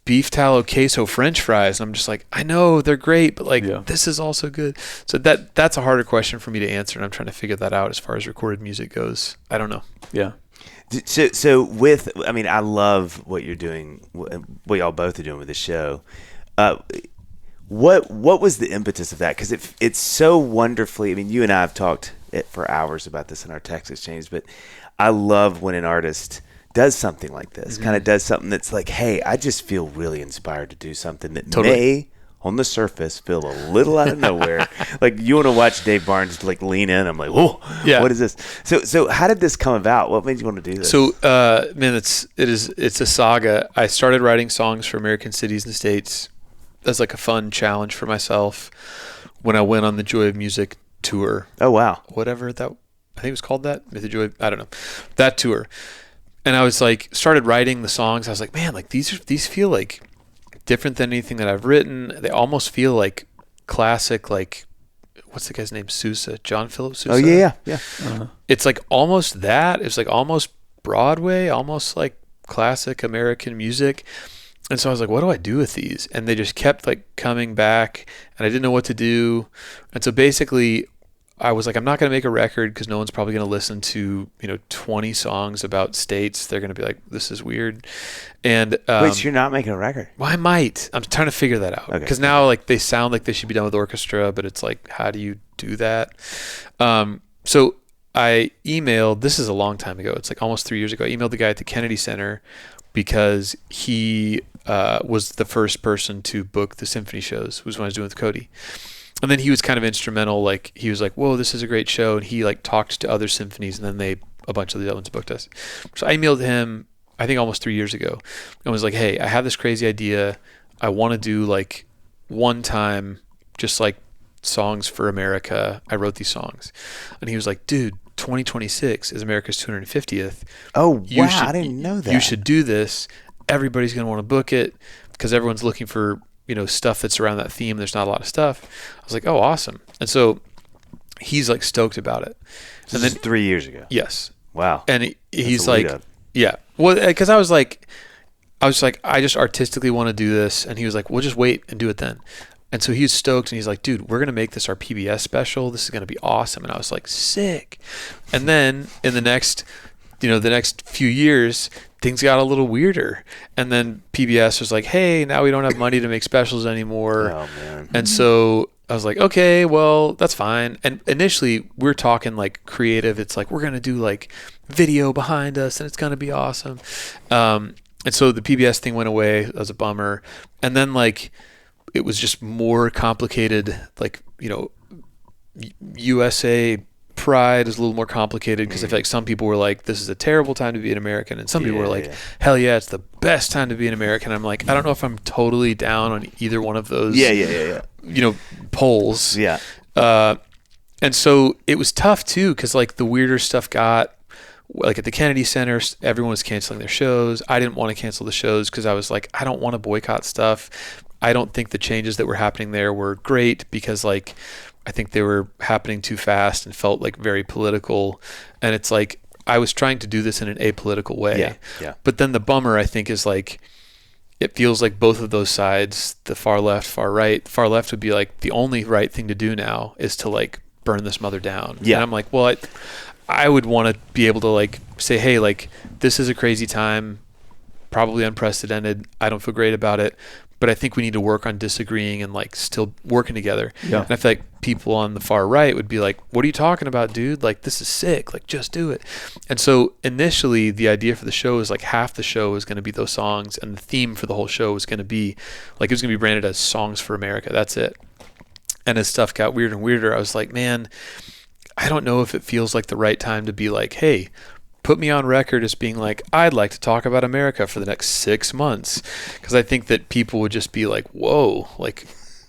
beef tallow queso French fries. And I'm just like, I know they're great, but like this is also good. So that's a harder question for me to answer, and I'm trying to figure that out as far as recorded music goes. I don't know. Yeah. So with, I mean, I love what you're doing, what y'all both are doing with the show. What was the impetus of that? Because it's so wonderfully, I mean, you and I have talked for hours about this in our text exchange, but I love when an artist does something like this, kind of does something that's like, hey, I just feel really inspired to do something that may, on the surface, feel a little out of nowhere. Like, you want to watch Dave Barnes like lean in. I'm like, whoa, what is this? So how did this come about? What made you want to do this? So, man, it's a saga. I started writing songs for American cities and states as like a fun challenge for myself when I went on the Joy of Music tour. Oh, wow. Whatever that, I think it was called that. The Joy, I don't know. That tour. And I was like, started writing the songs. I was like, man, like these feel like different than anything that I've written. They almost feel like classic, like, what's the guy's name? Sousa, John Philip Sousa. Oh, yeah. It's like almost that. It's like almost Broadway, almost like classic American music. And so I was like, what do I do with these? And they just kept like coming back, and I didn't know what to do. And so basically I was like, I'm not going to make a record because no one's probably going to listen to, 20 songs about states. They're going to be like, this is weird. And wait, so you're not making a record? Well, I might. I'm trying to figure that out because now like they sound like they should be done with orchestra, but it's like, how do you do that? So I emailed, this is a long time ago. It's like almost 3 years ago. I emailed the guy at the Kennedy Center because he was the first person to book the symphony shows, was when I was doing with Cody. And then he was kind of instrumental. Like, he was like, whoa, this is a great show. And he like talked to other symphonies, and then a bunch of the other ones booked us. So I emailed him, I think almost 3 years ago, and was like, hey, I have this crazy idea. I want to do like one time, just like songs for America. I wrote these songs. And he was like, dude, 2026 is America's 250th. Oh, wow, I didn't know that. You should do this. Everybody's going to want to book it because everyone's looking for, stuff that's around that theme. There's not a lot of stuff. I was like, oh, awesome. And so he's like stoked about it. And then 3 years ago. Yes. Wow. And he's like, yeah. Well, because I was like, I just artistically want to do this. And he was like, well, just wait and do it then. And so he was stoked, and he's like, dude, we're going to make this our PBS special. This is going to be awesome. And I was like, sick. And then in the next few years, things got a little weirder. And then PBS was like, hey, now we don't have money to make specials anymore. Oh, man. And so I was like, okay, well, that's fine. And initially we're talking like creative. It's like, we're going to do like video behind us, and it's going to be awesome. And so the PBS thing went away. That was a bummer. And then like, it was just more complicated. Like, USA Pride is a little more complicated because I feel like some people were like, this is a terrible time to be an American. And some people were like, hell yeah, it's the best time to be an American. I'm like, I don't know if I'm totally down on either one of those, polls. Yeah. And so it was tough too, because like the weirder stuff got, like at the Kennedy Center, everyone was canceling their shows. I didn't want to cancel the shows because I was like, I don't want to boycott stuff. I don't think the changes that were happening there were great because like, I think they were happening too fast and felt like very political. And it's like, I was trying to do this in an apolitical way. Yeah. But then the bummer, I think, is like, it feels like both of those sides, the far left, far right, far left would be like, the only right thing to do now is to like burn this mother down. Yeah. And I'm like, well, I would want to be able to like say, hey, like, this is a crazy time, probably unprecedented. I don't feel great about it. But I think we need to work on disagreeing and like still working together. Yeah. And I feel like people on the far right would be like, what are you talking about, dude? Like, this is sick. Like, just do it. And so initially the idea for the show is like half the show is going to be those songs, and the theme for the whole show was going to be like, it was going to be branded as Songs for America. That's it. And as stuff got weirder and weirder, I was like, man, I don't know if it feels like the right time to be like, hey, put me on record as being like, I'd like to talk about America for the next 6 months. Because I think that people would just be like, whoa, like,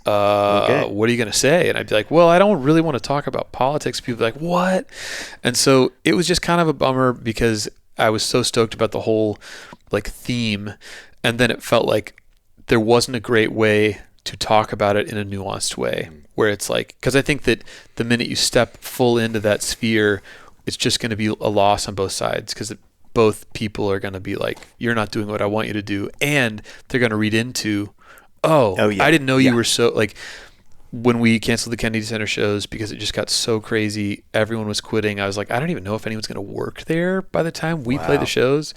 Okay. what are you going to say? And I'd be like, well, I don't really want to talk about politics. People would be like, what? And so it was just kind of a bummer because I was so stoked about the whole like theme. And then it felt like there wasn't a great way to talk about it in a nuanced way where it's like, because I think that the minute you step full into that sphere, it's just going to be a loss on both sides because both people are going to be like, you're not doing what I want you to do. And they're going to read into, oh yeah. I didn't know you were so like, when we canceled the Kennedy Center shows because it just got so crazy, everyone was quitting. I was like, I don't even know if anyone's going to work there by the time we play the shows.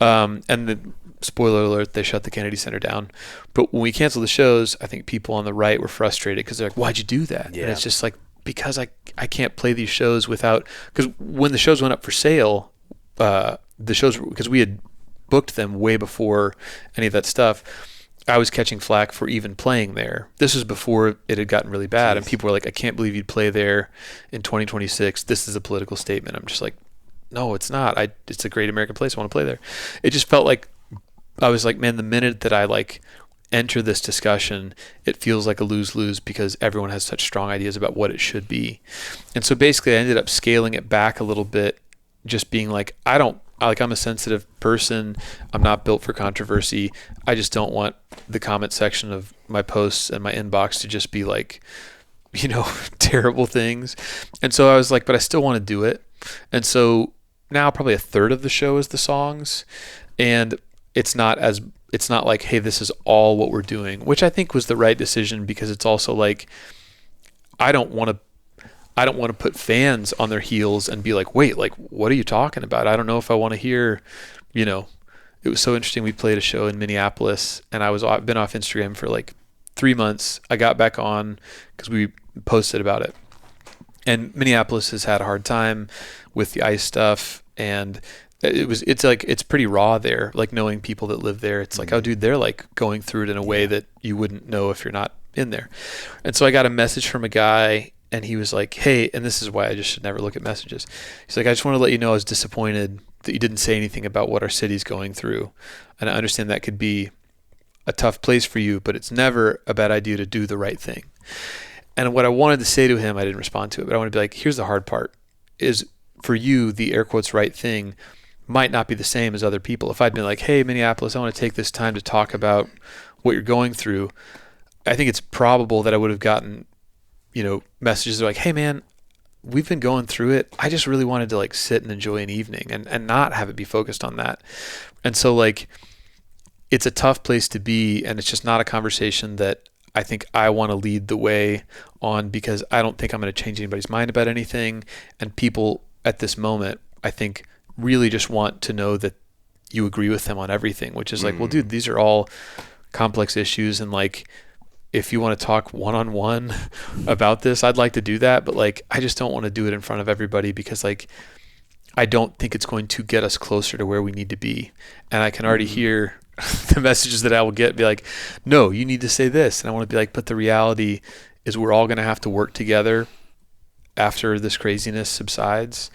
And the spoiler alert, they shut the Kennedy Center down. But when we canceled the shows, I think people on the right were frustrated because they're like, why'd you do that? Yeah. And it's just like, because I can't play these shows without, because when the shows went up for sale, the shows, because we had booked them way before any of that stuff, I was catching flack for even playing there. This was before it had gotten really bad. Jeez. And people were like, I can't believe you'd play there in 2026. This is a political statement. I'm just like, no, it's not. It's a great American place. I want to play there. It just felt like, I was like, man, the minute that I like enter this discussion, it feels like a lose-lose because everyone has such strong ideas about what it should be. And so basically I ended up scaling it back a little bit, just being like, I'm a sensitive person. I'm not built for controversy. I just don't want the comment section of my posts and my inbox to just be like, terrible things. And so I was like, but I still want to do it. And so now probably a third of the show is the songs. And it's not like, hey, this is all what we're doing, which I think was the right decision because it's also like, I don't want to put fans on their heels and be like, wait, like, what are you talking about? I don't know if I want to hear, it was so interesting. We played a show in Minneapolis and I've been off Instagram for like 3 months. I got back on because we posted about it. And Minneapolis has had a hard time with the ICE stuff. And it's pretty raw there, like knowing people that live there. It's like, oh dude, they're like going through it in a way that you wouldn't know if you're not in there. And so I got a message from a guy and he was like, hey, and this is why I just should never look at messages. He's like, I just want to let you know I was disappointed that you didn't say anything about what our city's going through. And I understand that could be a tough place for you, but it's never a bad idea to do the right thing. And what I wanted to say to him, I didn't respond to it, but I want to be like, here's the hard part, is for you, the air quotes right thing might not be the same as other people. If I'd been like, hey, Minneapolis, I want to take this time to talk about what you're going through, I think it's probable that I would have gotten, messages like, hey man, we've been going through it. I just really wanted to like sit and enjoy an evening and not have it be focused on that. And so like, it's a tough place to be, and it's just not a conversation that I think I want to lead the way on because I don't think I'm going to change anybody's mind about anything. And people at this moment, I think, really just want to know that you agree with them on everything, which is like, well, dude, these are all complex issues. And like, if you want to talk one-on-one about this, I'd like to do that. But like, I just don't want to do it in front of everybody because like, I don't think it's going to get us closer to where we need to be. And I can already hear the messages that I will get be like, no, you need to say this. And I want to be like, but the reality is we're all going to have to work together after this craziness subsides.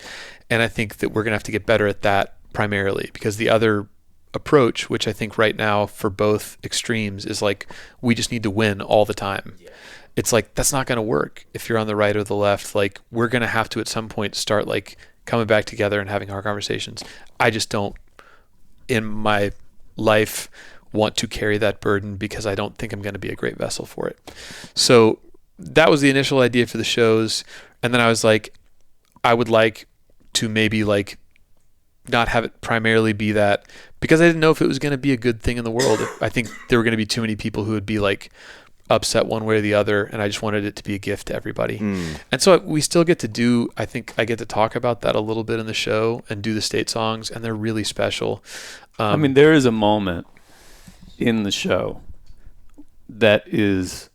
And I think that we're going to have to get better at that primarily because the other approach, which I think right now for both extremes is like, we just need to win all the time. Yeah. It's like, that's not going to work if you're on the right or the left. Like we're going to have to at some point start like coming back together and having hard conversations. I just don't in my life want to carry that burden because I don't think I'm going to be a great vessel for it. So that was the initial idea for the shows. And then I was like, I would like to maybe like not have it primarily be that because I didn't know if it was going to be a good thing in the world. I think there were going to be too many people who would be like upset one way or the other. And I just wanted it to be a gift to everybody. And so we still get to do, I think I get to talk about that a little bit in the show and do the state songs and they're really special. I mean, there is a moment in the show that is,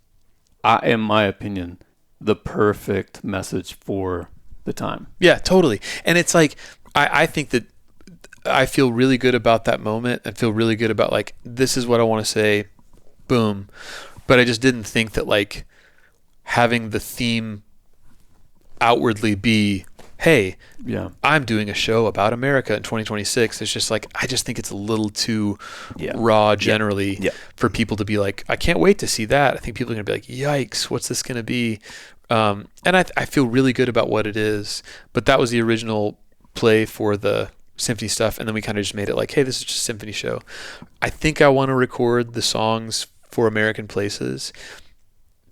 in my opinion, the perfect message for the time. Yeah, totally. And it's like, I think that I feel really good about that moment and feel really good about like, this is what I want to say, boom. But I just didn't think that like having the theme outwardly be hey, I'm doing a show about America in 2026. It's just like, I just think it's a little too raw generally for people to be like, I can't wait to see that. I think people are going to be like, yikes, what's this going to be? And I feel really good about what it is. But that was the original play for the symphony stuff. And then we kind of just made it like, hey, this is just a symphony show. I think I want to record the songs for American Places.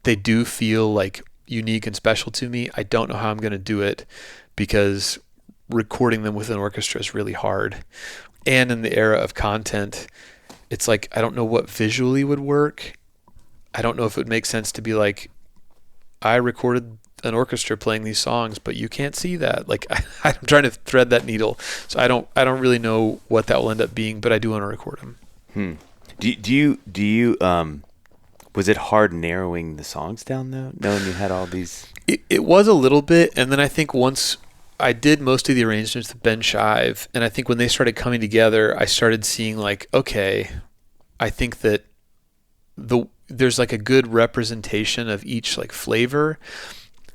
They do feel like unique and special to me. I don't know how I'm going to do it because recording them with an orchestra is really hard. And in the era of content, it's like, I don't know what visually would work. I don't know if it would make sense to be like, I recorded an orchestra playing these songs, but you can't see that. Like, I'm trying to thread that needle. So I don't really know what that will end up being, but I do want to record them. Do you was it hard narrowing the songs down though, knowing you had all these? It was a little bit, and then I think once I did most of the arrangements with Ben Shive, and I think when they started coming together, I started seeing like, okay, I think that there's like a good representation of each like flavor,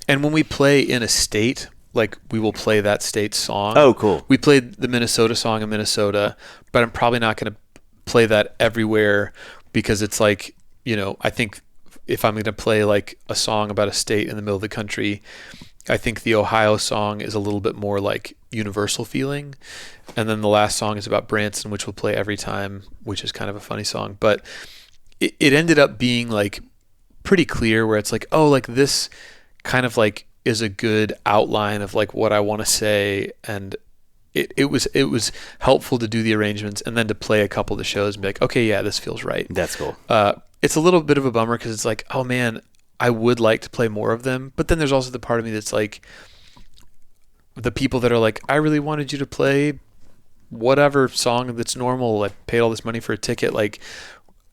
and when we play in a state, like we will play that state's song. Oh, cool. We played the Minnesota song in Minnesota, but I'm probably not going to play that everywhere because it's like, I think if I'm going to play like a song about a state in the middle of the country, I think the Ohio song is a little bit more like universal feeling. And then the last song is about Branson, which we'll play every time, which is kind of a funny song. But it ended up being like pretty clear where it's like, oh, like this kind of like is a good outline of like what I want to say. And it was helpful to do the arrangements and then to play a couple of the shows and be like, okay, yeah, this feels right. That's cool. It's a little bit of a bummer because it's like, oh man, I would like to play more of them. But then there's also the part of me that's like, the people that are like, I really wanted you to play whatever song that's normal. I paid all this money for a ticket. Like,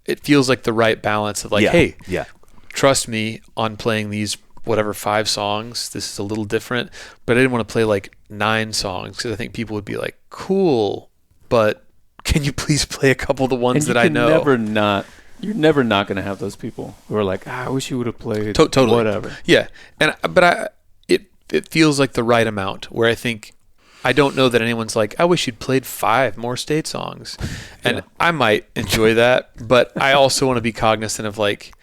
it feels like the right balance of like, hey, trust me on playing these whatever 5 songs. This is a little different, but I didn't want to play like 9 songs because I think people would be like, cool, but can you please play a couple of the ones that I know? You're never not going to have those people who are like, I wish you would have played totally. Whatever. Yeah. It feels like the right amount where I think, I don't know that anyone's like, I wish you'd played 5 more state songs. And I might enjoy that, but I also want to be cognizant of like,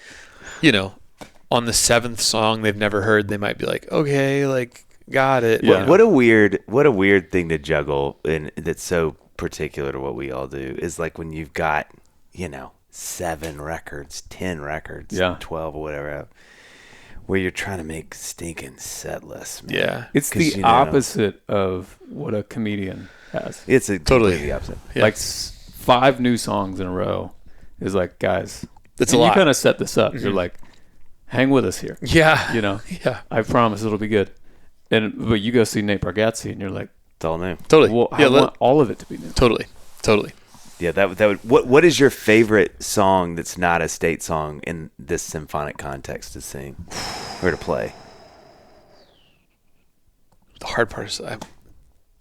on the 7th song they've never heard, they might be like, okay, like, got it. Yeah. What a weird thing to juggle, and that's so particular to what we all do, is like when you've got, 7 records, 10 records, 12 or whatever, where you're trying to make stinking set lists, man. Yeah. It's the opposite of what a comedian has. It's totally the opposite. Yeah. Like 5 new songs in a row is like, guys, that's a lot. You kind of set this up. Mm-hmm. You're like, hang with us here. Yeah. Yeah. I promise it'll be good. But you go see Nate Bargatze and you're like, it's all new. Totally. Well, I want all of it to be new. Totally. Yeah, that would. What is your favorite song that's not a state song in this symphonic context to sing or to play? The hard part is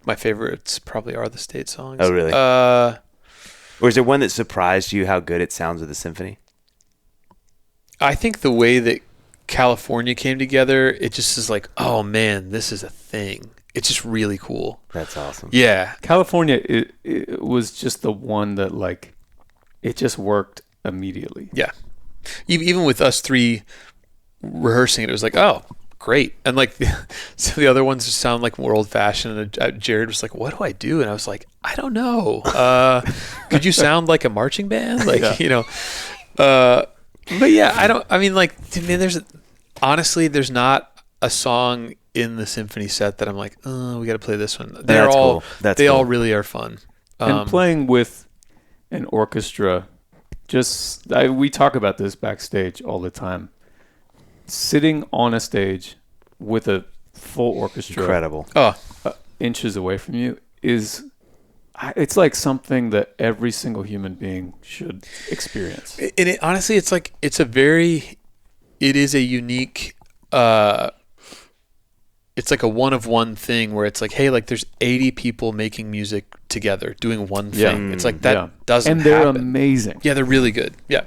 my favorites probably are the state songs. Oh, really? Or is there one that surprised you how good it sounds with a symphony? I think the way that California came together, it just is like, oh man, this is a thing. It's just really cool. That's awesome. Yeah. California, it was just the one that like, it just worked immediately. Yeah. Even with us 3 rehearsing it was like, oh, great. And like some of the other ones just sound like more old fashioned. And Jared was like, what do I do? And I was like, I don't know. Could you sound like a marching band? Like, but yeah, there's not a song in the symphony set that I'm like, oh, we got to play this one. Cool. They all really are fun. And playing with an orchestra, we talk about this backstage all the time. Sitting on a stage with a full orchestra, incredible, inches away from you it's like something that every single human being should experience. And honestly, it's like it is a unique. It's like a one-of-one thing where it's like, hey, like there's 80 people making music together doing one thing. It's like that doesn't happen. And they're amazing. Yeah, they're really good. Yeah.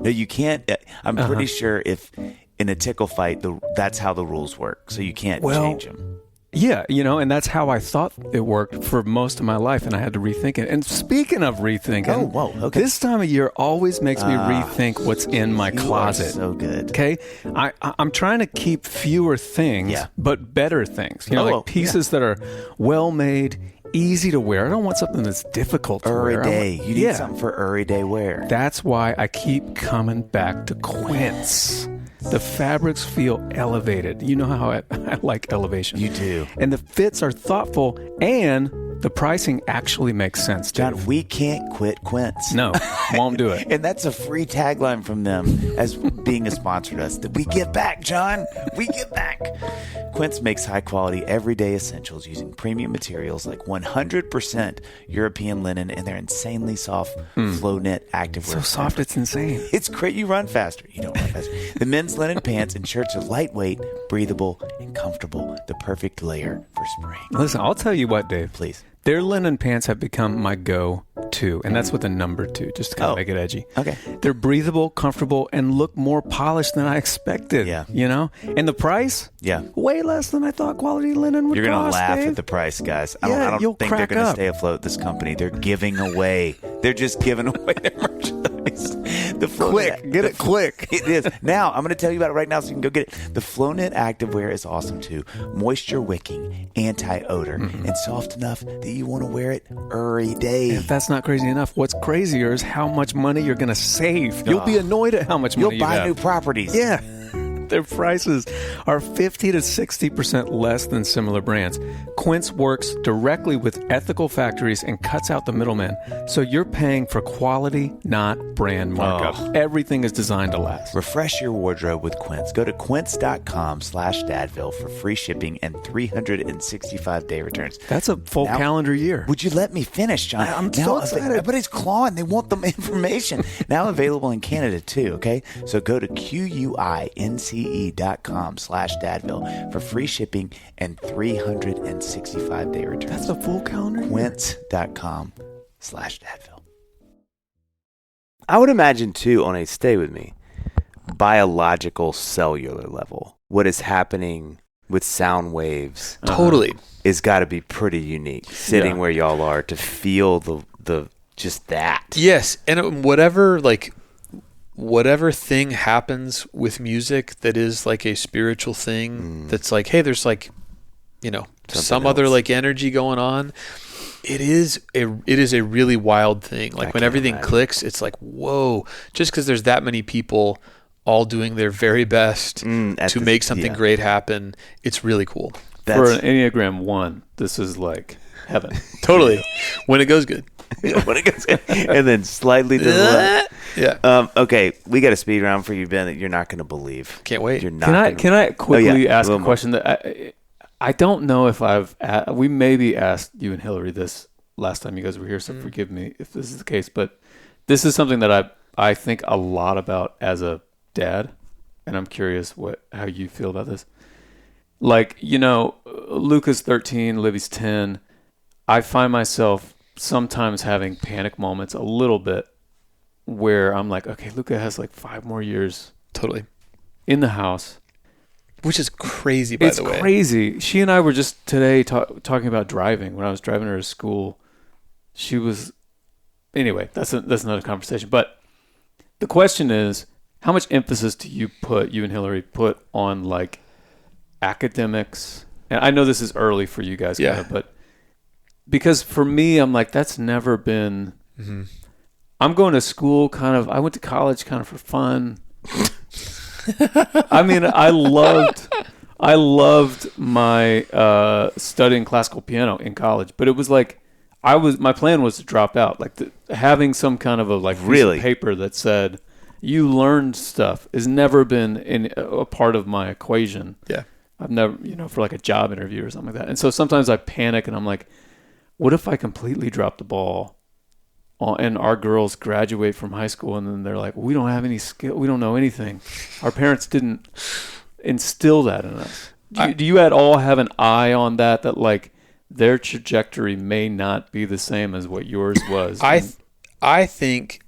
No, you can't. I'm pretty sure if in a tickle fight, that's how the rules work. So you can't change them. Yeah, and that's how I thought it worked for most of my life, and I had to rethink it. And speaking of rethinking, this time of year always makes me rethink what's in my closet. Are so good. Okay, I'm trying to keep fewer things, but better things. Like pieces that are well made, easy to wear. I don't want something that's difficult to wear. Day. You need something for everyday wear. That's why I keep coming back to Quince. The fabrics feel elevated. You know how I like elevation. You do. And the fits are thoughtful, and the pricing actually makes sense, Dave. John, we can't quit Quince. No, won't do it. And that's a free tagline from them as being a sponsor to us. That we give back, John. We give back. Quince makes high-quality, everyday essentials using premium materials like 100% European linen and their insanely soft flow knit activewear. So soft, it's insane. It's great. You run faster. You don't run faster. The men's linen pants and shirts are lightweight, breathable, and comfortable. The perfect layer for spring. Listen, I'll tell you what, Dave. Please. Their linen pants have become my go-to, and that's with a number 2, just to kind of make it edgy. Okay. They're breathable, comfortable, and look more polished than I expected. Yeah. And the price? Yeah. Way less than I thought quality linen would cost. You're going to laugh Dave. at the price, guys. I Yeah, don't think they're going to stay afloat, this company. They're giving away. They're just giving away their merchandise. Get it quick. It is. Now, I'm going to tell you about it right now so you can go get it. The Flow Knit Activewear is awesome, too. Moisture wicking, anti-odor, and soft enough that you want to wear it every day. If that's not crazy enough, what's crazier is how much money you're going to save. You'll be annoyed at how much money you'll buy have. new properties. Yeah. Their prices are 50 to 60% less than similar brands. Quince works directly with ethical factories and cuts out the middleman. So you're paying for quality, not brand markup. Everything is designed to last. Refresh your wardrobe with Quince. Go to quince.com/Dadville for free shipping and 365-day returns. That's a full calendar year. Would you let me finish, John? I'm so excited. Everybody's clawing. They want the information. Now available in Canada, too, okay? So go to QUINCE.com/Dadville for free shipping and 365-day returns. That's a full calendar year. Quince.com/Dadville. I would imagine, too, on a stay with me, biological cellular level, what is happening with sound waves Totally. is got to be pretty unique. Sitting where y'all are to feel the just that. Yes, and whatever thing happens with music that is like a spiritual thing that's like, hey, there's like, some other like energy going on. It is a really wild thing. Like when everything clicks, it's like, whoa, just because there's that many people all doing their very best to make something great happen. It's really cool. For an Enneagram 1, this is like heaven. Totally. When it goes good. When it goes good. And then slightly to the left. Yeah. Okay, we got a speed round for you, Ben, that you're not going to believe. Can't wait. You're not. Can I quickly ask a question that I don't know if we maybe asked you and Hillary this last time you guys were here, so forgive me if this is the case, but this is something that I think a lot about as a dad, and I'm curious how you feel about this. Like, Luca's 13, Libby's 10. I find myself sometimes having panic moments a little bit where I'm like, okay, Luca has like 5 more years totally in the house. Which is crazy, by the way. It's crazy. She and I were just today talking about driving. When I was driving her to school, she was... Anyway, that's another conversation. But the question is, how much emphasis do you and Hillary put on like academics? And I know this is early for you guys, kind of, but because for me, I'm like, that's never been... Mm-hmm. I'm going to school I went to college kind of for fun. I mean, I loved my studying classical piano in college, but it was like my plan was to drop out. Like having some kind of a piece of paper that said you learned stuff has never been a part of my equation. Yeah, I've never, for like a job interview or something like that. And so sometimes I panic and I'm like, what if I completely drop the ball? And our girls graduate from high school and then they're like, we don't have any skill. We don't know anything. Our parents didn't instill that in us. Do you at all have an eye on that like their trajectory may not be the same as what yours was? I think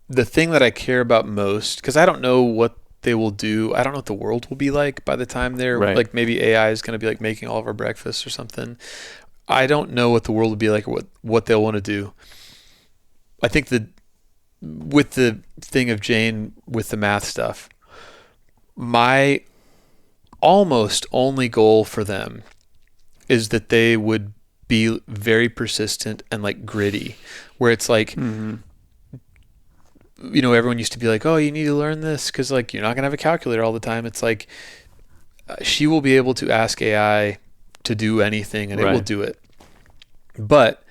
the thing that I care about most, because I don't know what they will do. I don't know what the world will be like by the time they're like, maybe AI is going to be like making all of our breakfasts or something. I don't know what the world will be like or what they'll want to do. I think with the thing of Jane with the math stuff, my almost only goal for them is that they would be very persistent and like gritty, where it's like, you know, everyone used to be like, oh, you need to learn this because like you're not gonna have a calculator all the time. It's like she will be able to ask AI to do anything and it will do it. But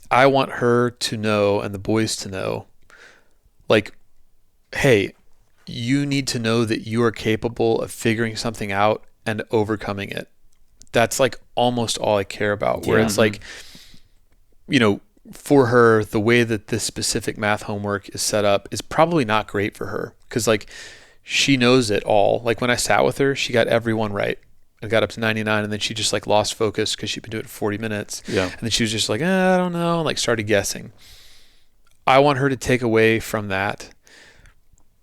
I want her to know, and the boys to know, like, hey, you need to know that you are capable of figuring something out and overcoming it. That's like almost all I care about, where it's like, you know, for her, the way that this specific math homework is set up is probably not great for her because like she knows it all. Like when I sat with her, she got everyone right and got up to 99, and then she just like lost focus because she'd been doing it for 40 minutes. Yeah. And then she was just like, I don't know, and like started guessing. I want her to take away from that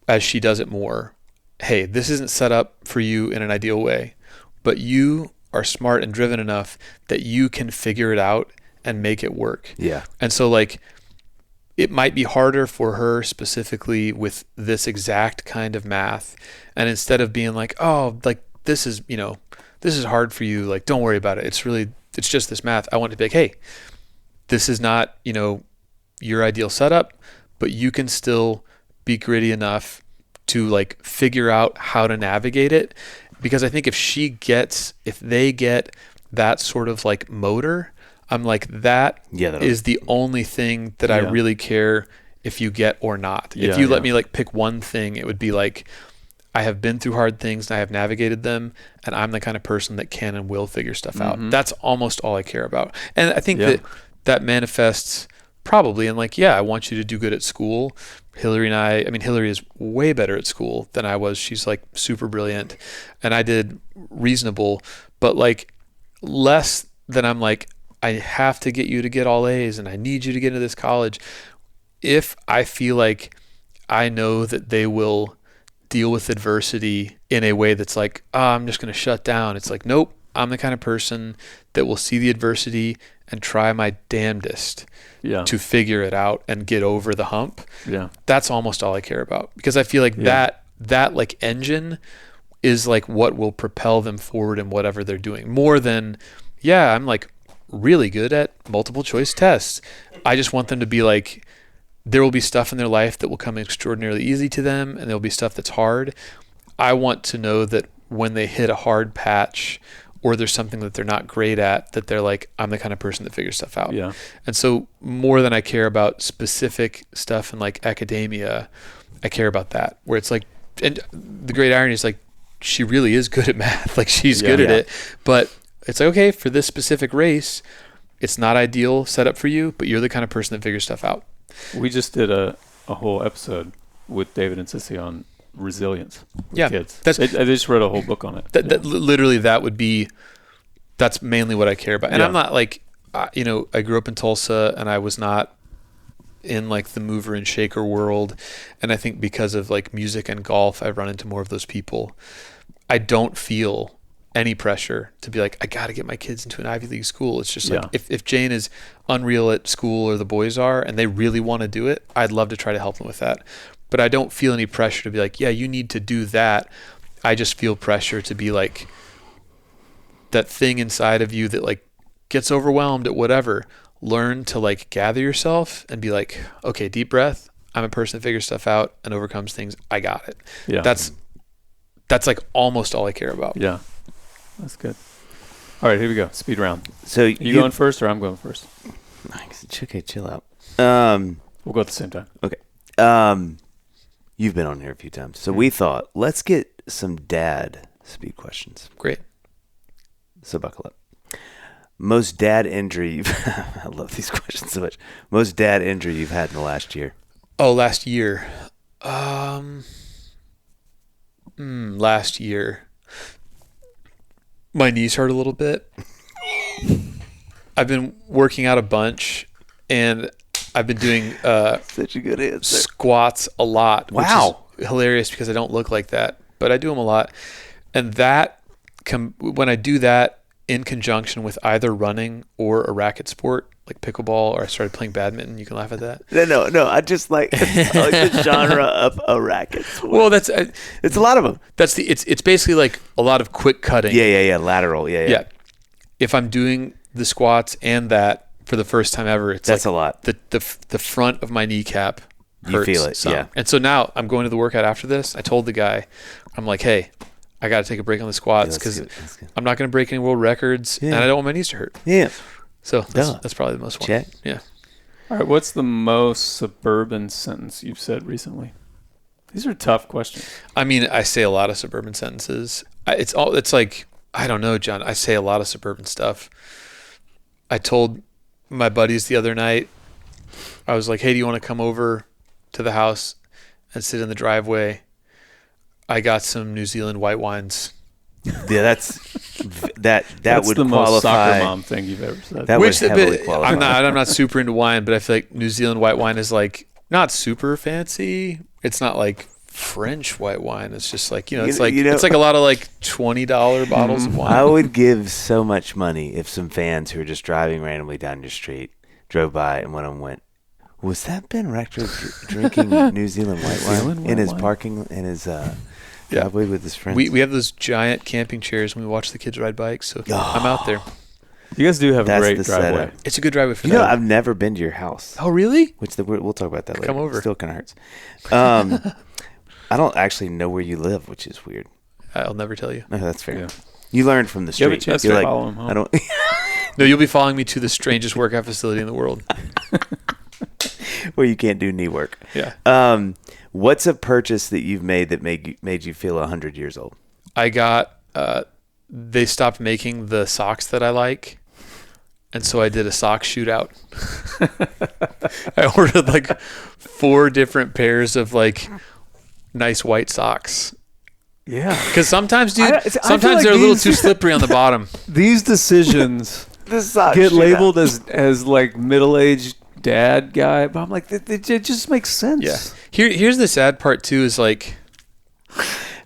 as she does it more. Hey, this isn't set up for you in an ideal way, but you are smart and driven enough that you can figure it out and make it work. Yeah. And so like it might be harder for her specifically with this exact kind of math. And instead of being like, oh, like this is, you know, this is hard for you, like don't worry about it. It's just this math. I want to be like, hey, this is not, you know, your ideal setup, but you can still be gritty enough to like figure out how to navigate it. Because I think if they get that sort of like motor, I'm like, that is the only thing that I really care if you get or not. If you let me like pick one thing, it would be like, I have been through hard things and I have navigated them, and I'm the kind of person that can and will figure stuff out. That's almost all I care about. And I think that manifests probably in like, I want you to do good at school. Hillary is way better at school than I was. She's like super brilliant, and I did reasonable, but like less than I'm like, I have to get you to get all A's and I need you to get into this college. If I feel like I know that they will deal with adversity in a way that's like, I'm just going to shut down. It's like, nope, I'm the kind of person that will see the adversity and try my damnedest to figure it out and get over the hump. Yeah. That's almost all I care about, because I feel like that like engine is like what will propel them forward in whatever they're doing, more than, I'm like really good at multiple choice tests. I just want them to be like, there will be stuff in their life that will come extraordinarily easy to them, and there'll be stuff that's hard. I want to know that when they hit a hard patch or there's something that they're not great at, that they're like, I'm the kind of person that figures stuff out. Yeah. And so more than I care about specific stuff in like academia, I care about that, where it's like, and the great irony is like, she really is good at math. Like she's good at it, but it's like, okay, for this specific race, it's not ideal setup for you, but you're the kind of person that figures stuff out. We just did a whole episode with David and Sissy on resilience with kids. I just read a whole book on it. Literally, that's mainly what I care about. And I'm not like, I grew up in Tulsa, and I was not in like the mover and shaker world. And I think because of like music and golf, I've run into more of those people. I don't feel any pressure to be like, I got to get my kids into an Ivy League school. It's just like, if Jane is unreal at school, or the boys are, and they really want to do it, I'd love to try to help them with that. But I don't feel any pressure to be like, you need to do that. I just feel pressure to be like, that thing inside of you that like gets overwhelmed at whatever, learn to like gather yourself and be like, okay, deep breath. I'm a person that figures stuff out and overcomes things. I got it. Yeah. That's like almost all I care about. Yeah. That's good. All right, here we go. Speed round. So you going first, or I'm going first? Okay, chill out. We'll go at the same time. Okay. You've been on here a few times, so we thought, let's get some dad speed questions. Great. So buckle up. Most dad injury I love these questions so much. Most dad injury you've had in the last year? Oh, last year. Last year. My knees hurt a little bit. I've been working out a bunch, and I've been doing such a good answer. Squats a lot. Wow. Which is hilarious because I don't look like that, but I do them a lot. And that when I do that in conjunction with either running or a racket sport like pickleball, or I started playing badminton. You can laugh at that. No. I just like the genre of a racket sport. Well, it's a lot of them. It's basically like a lot of quick cutting. Yeah. Lateral. Yeah. If I'm doing the squats and that for the first time ever, that's like a lot. The front of my kneecap hurts. You feel it, some. yeah. And so now I'm going to the workout after this. I told the guy, I'm like, hey, I got to take a break on the squats because I'm not going to break any world records, and I don't want my knees to hurt. Yeah. So that's probably the most one. Check. Yeah. All right. What's the most suburban sentence you've said recently? These are tough questions. I mean, I say a lot of suburban sentences. It's like, I don't know, John. I say a lot of suburban stuff. I told my buddies the other night, I was like, hey, do you want to come over to the house and sit in the driveway? I got some New Zealand white wines. Yeah, that's would the qualify. most soccer mom thing you've ever said. That would heavily qualify. I'm not super into wine, but I feel like New Zealand white wine is like not super fancy. It's not like French white wine. It's just like, it's like a lot of like $20 bottles of wine. I would give so much money if some fans who are just driving randomly down your street drove by and one of them went, was that Ben Rector drinking New Zealand white wine in his parking in his driveway with his friends? We have those giant camping chairs when we watch the kids ride bikes, so I'm out there. You guys do have a great driveway. Setup. It's a good driveway for I've never been to your house. Oh, really? We'll talk about that later. Come over. It still kind of hurts. I don't actually know where you live, which is weird. I'll never tell you. No, that's fair. Yeah. You learned from the street. You have a chance to follow him home. I don't. No, you'll be following me to the strangest workout facility in the world. Where you can't do knee work. Yeah. What's a purchase that you've made that made you feel 100 years old? I got. They stopped making the socks that I like, and so I did a sock shootout. I ordered like 4 different pairs of like nice white socks. Yeah. Because sometimes, dude, I feel sometimes like they're a little too slippery on the bottom. These decisions get labeled as like middle-aged dad guy, but I'm like, it just makes sense. Yeah. Here's the sad part too is like,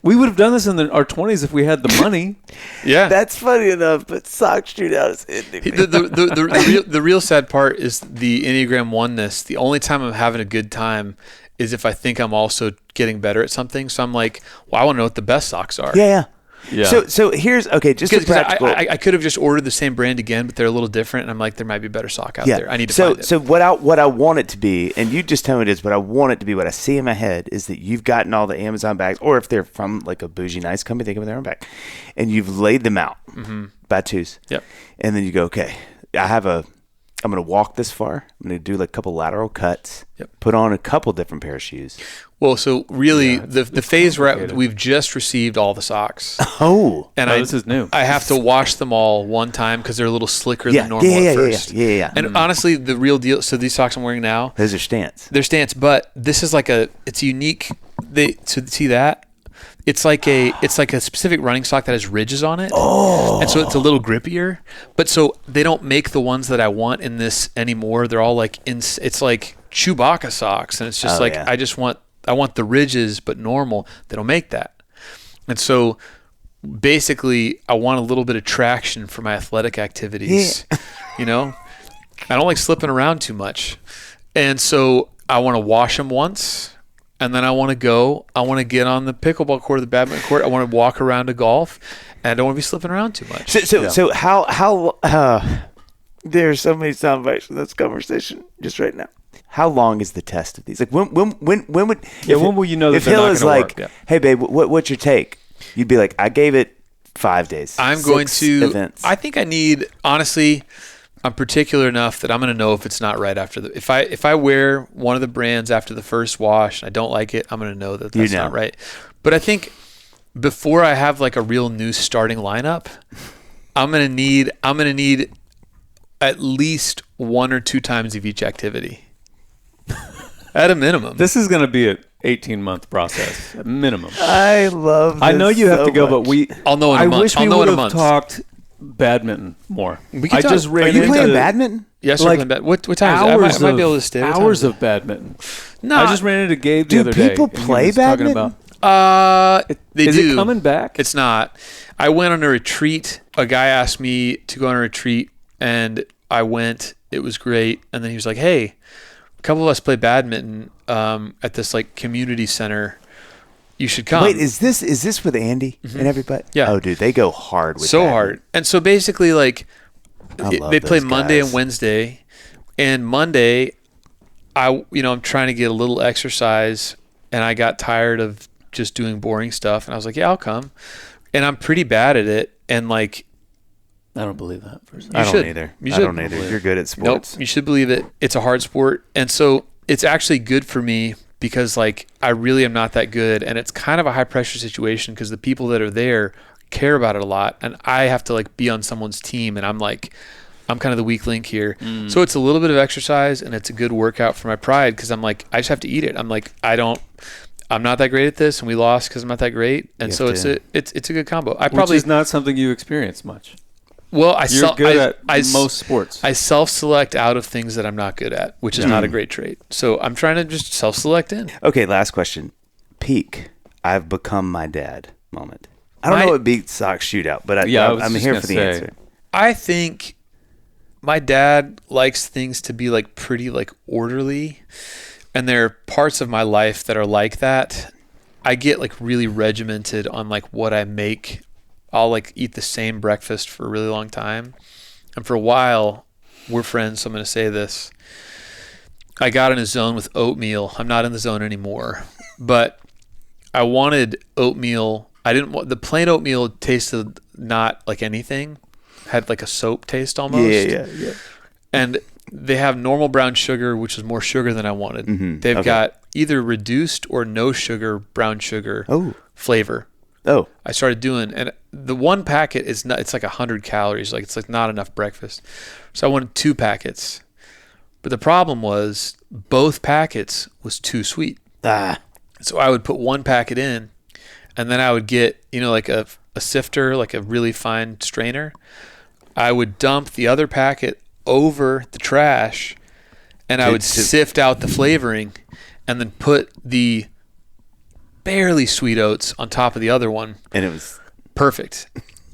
we would have done this in our 20s if we had the money. Yeah. That's funny enough, but sock shootout is ending. The real sad part is the Enneagram oneness. The only time I'm having a good time is if I think I'm also getting better at something. So I'm like, well, I want to know what the best socks are. Yeah. Yeah. So here's just a practical. I could have just ordered the same brand again, but they're a little different. And I'm like, there might be a better sock out there. I need to find it. So what I want it to be, and you just tell me it is, but I want it to be what I see in my head is that you've gotten all the Amazon bags, or if they're from like a bougie nice company, they come with their own bag, and you've laid them out by twos. Yep. And then you go, okay, I'm going to walk this far. I'm going to do like a couple lateral cuts. Yep. Put on a couple different pair of shoes. Well, so really the phase where we've just received all the socks. Oh. And this is new. I have to wash them all one time because they're a little slicker than normal at first. Yeah. And honestly, the real deal, so these socks I'm wearing now. Those are stance. They're stance, but this is like it's unique. To see that. It's like a specific running sock that has ridges on it. Oh. And so it's a little grippier. But so they don't make the ones that I want in this anymore. They're all like it's like Chewbacca socks, and it's just I want the ridges but normal. They don't make that. And so basically I want a little bit of traction for my athletic activities. Yeah. I don't like slipping around too much. And so I want to wash them once. And then I want to get on the pickleball court or the badminton court. I want to walk around to golf, and I don't want to be slipping around too much. So how there's so many sound bites from this conversation just right now. How long is the test of these? Like when would when will you know that if Hill is like, work? Hey babe, what's your take? You'd be like, I gave it 5 days. I'm going to events. I think I need, honestly, I'm particular enough that I'm going to know if it's not right after if I wear one of the brands after the first wash and I don't like it, I'm going to know that that's not right. But I think before I have like a real new starting lineup, I'm going to need at least 1 or 2 times of each activity. At a minimum. This is going to be an 18-month process, at minimum. I love this. I know you have to go, but I'll know in a month. I wish we would have talked badminton more. I just ran Are you playing badminton? Yes, like playing what time is it? I might be able to stay. Hours of badminton. No, I just ran into Gabe the other day. Do people play badminton? They do. Is it coming back? It's not. I went on a retreat. A guy asked me to go on a retreat, and I went. It was great. And then he was like, "Hey, a couple of us play badminton at this like community center. You should come." Wait, is this with Andy and everybody? Yeah. Oh, dude, they go hard with so hard. And so basically, like, they play Monday guys. and Wednesday. And Monday, I'm trying to get a little exercise, and I got tired of just doing boring stuff, and I was like, yeah, I'll come. And I'm pretty bad at it, and like, I don't believe that. I don't either. I don't either. You're good at sports. Nope, you should believe it. It's a hard sport, and so it's actually good for me because like I really am not that good, and it's kind of a high pressure situation because the people that are there care about it a lot, and I have to like be on someone's team, and I'm kind of the weak link here. So it's a little bit of exercise, and it's a good workout for my pride because I'm like, I just have to eat it. I'm like, I'm not that great at this, and we lost because I'm not that great, and so it's a good combo. Which is not something you experience much. Well, you're good at most sports. I self-select out of things that I'm not good at, which is not a great trait. So I'm trying to just self-select in. Okay, last question. Peak. I've become my dad moment. I don't know what beat Sox Shootout, but I'm here for the answer. I think my dad likes things to be like pretty like orderly, and there are parts of my life that are like that. I get like really regimented on like what I make. I'll like eat the same breakfast for a really long time. And for a while, we're friends, so I'm going to say this. I got in a zone with oatmeal. I'm not in the zone anymore. But I wanted oatmeal. I didn't want the plain oatmeal tasted not like anything. Had like a soap taste almost. Yeah. And they have normal brown sugar, which is more sugar than I wanted. They've got either reduced or no sugar brown sugar flavor. Oh, I started doing, and the one packet is not, it's like 100 calories. Like it's like not enough breakfast. So I wanted 2 packets. But the problem was both packets was too sweet. So I would put 1 packet in, and then I would get, like a sifter, like a really fine strainer. I would dump the other packet over the trash, and I would sift out the flavoring, and then put the barely sweet oats on top of the other one, and it was perfect.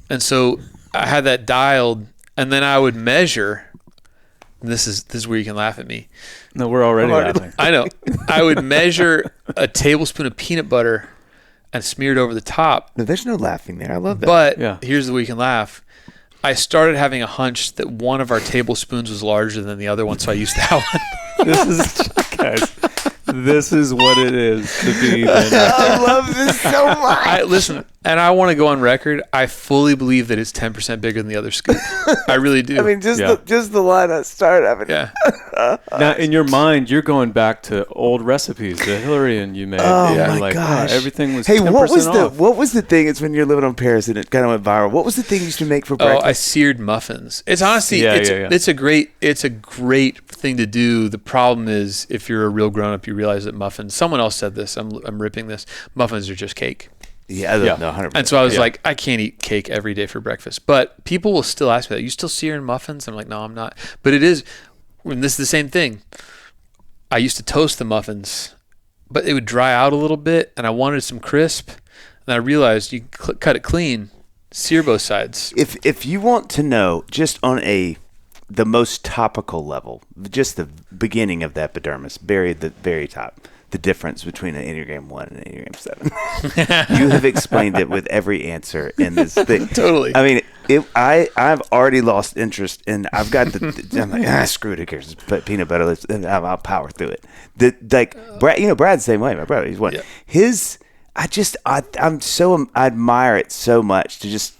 And so I had that dialed, and then I would measure. And this is where you can laugh at me. No, we're already laughing. I know. I would measure a tablespoon of peanut butter and smear it over the top. No, there's no laughing there. I love that. But here's where you can laugh. I started having a hunch that one of our tablespoons was larger than the other one, so I used that one. This is what it is to be. I love this so much. Listen, and I want to go on record. I fully believe that it's 10% bigger than the other scoop. I really do. I mean, just the line I started. I mean, now, in your mind, you're going back to old recipes that Hillary and you made. Oh my gosh! Everything was. Hey, 10% what was the thing? It's when you're living on Paris and it kind of went viral. What was the thing you used to make for breakfast? I seared muffins. It's honestly, it's a great thing to do. The problem is, if you're a real grown up, you realize that muffins. Someone else said this. I'm ripping this. Muffins are just cake. Yeah, no, 100%. And so I was like, I can't eat cake every day for breakfast. But people will still ask me that. You still searing muffins? I'm like, no, I'm not. But it is. And this is the same thing. I used to toast the muffins, but it would dry out a little bit, and I wanted some crisp. And I realized you cut it clean, sear both sides. If you want to know, just on the most topical level, just the beginning of the epidermis, buried the very top, the difference between an Enneagram 1 and an Enneagram 7. You have explained it with every answer in this thing. Totally. I mean, I've already lost interest, and I've got I'm like, screw it, who cares? Just put peanut butter, and I'll power through it. Brad, Brad's the same way. My brother, he's one. Yeah. I admire it so much to just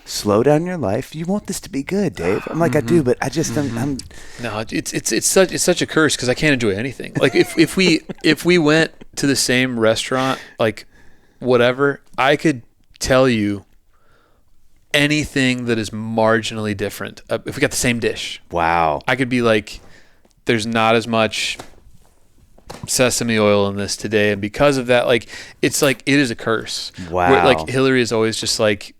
slow down your life. You want this to be good, Dave. I'm like, I do, but I just I'm no, it's such a curse because I can't enjoy anything. Like if we went to the same restaurant, like whatever, I could tell you anything that is marginally different. If we got the same dish, wow, I could be like, there's not as much sesame oil in this today, and because of that, like it's like it is a curse. Wow. Where, like Hillary is always just like,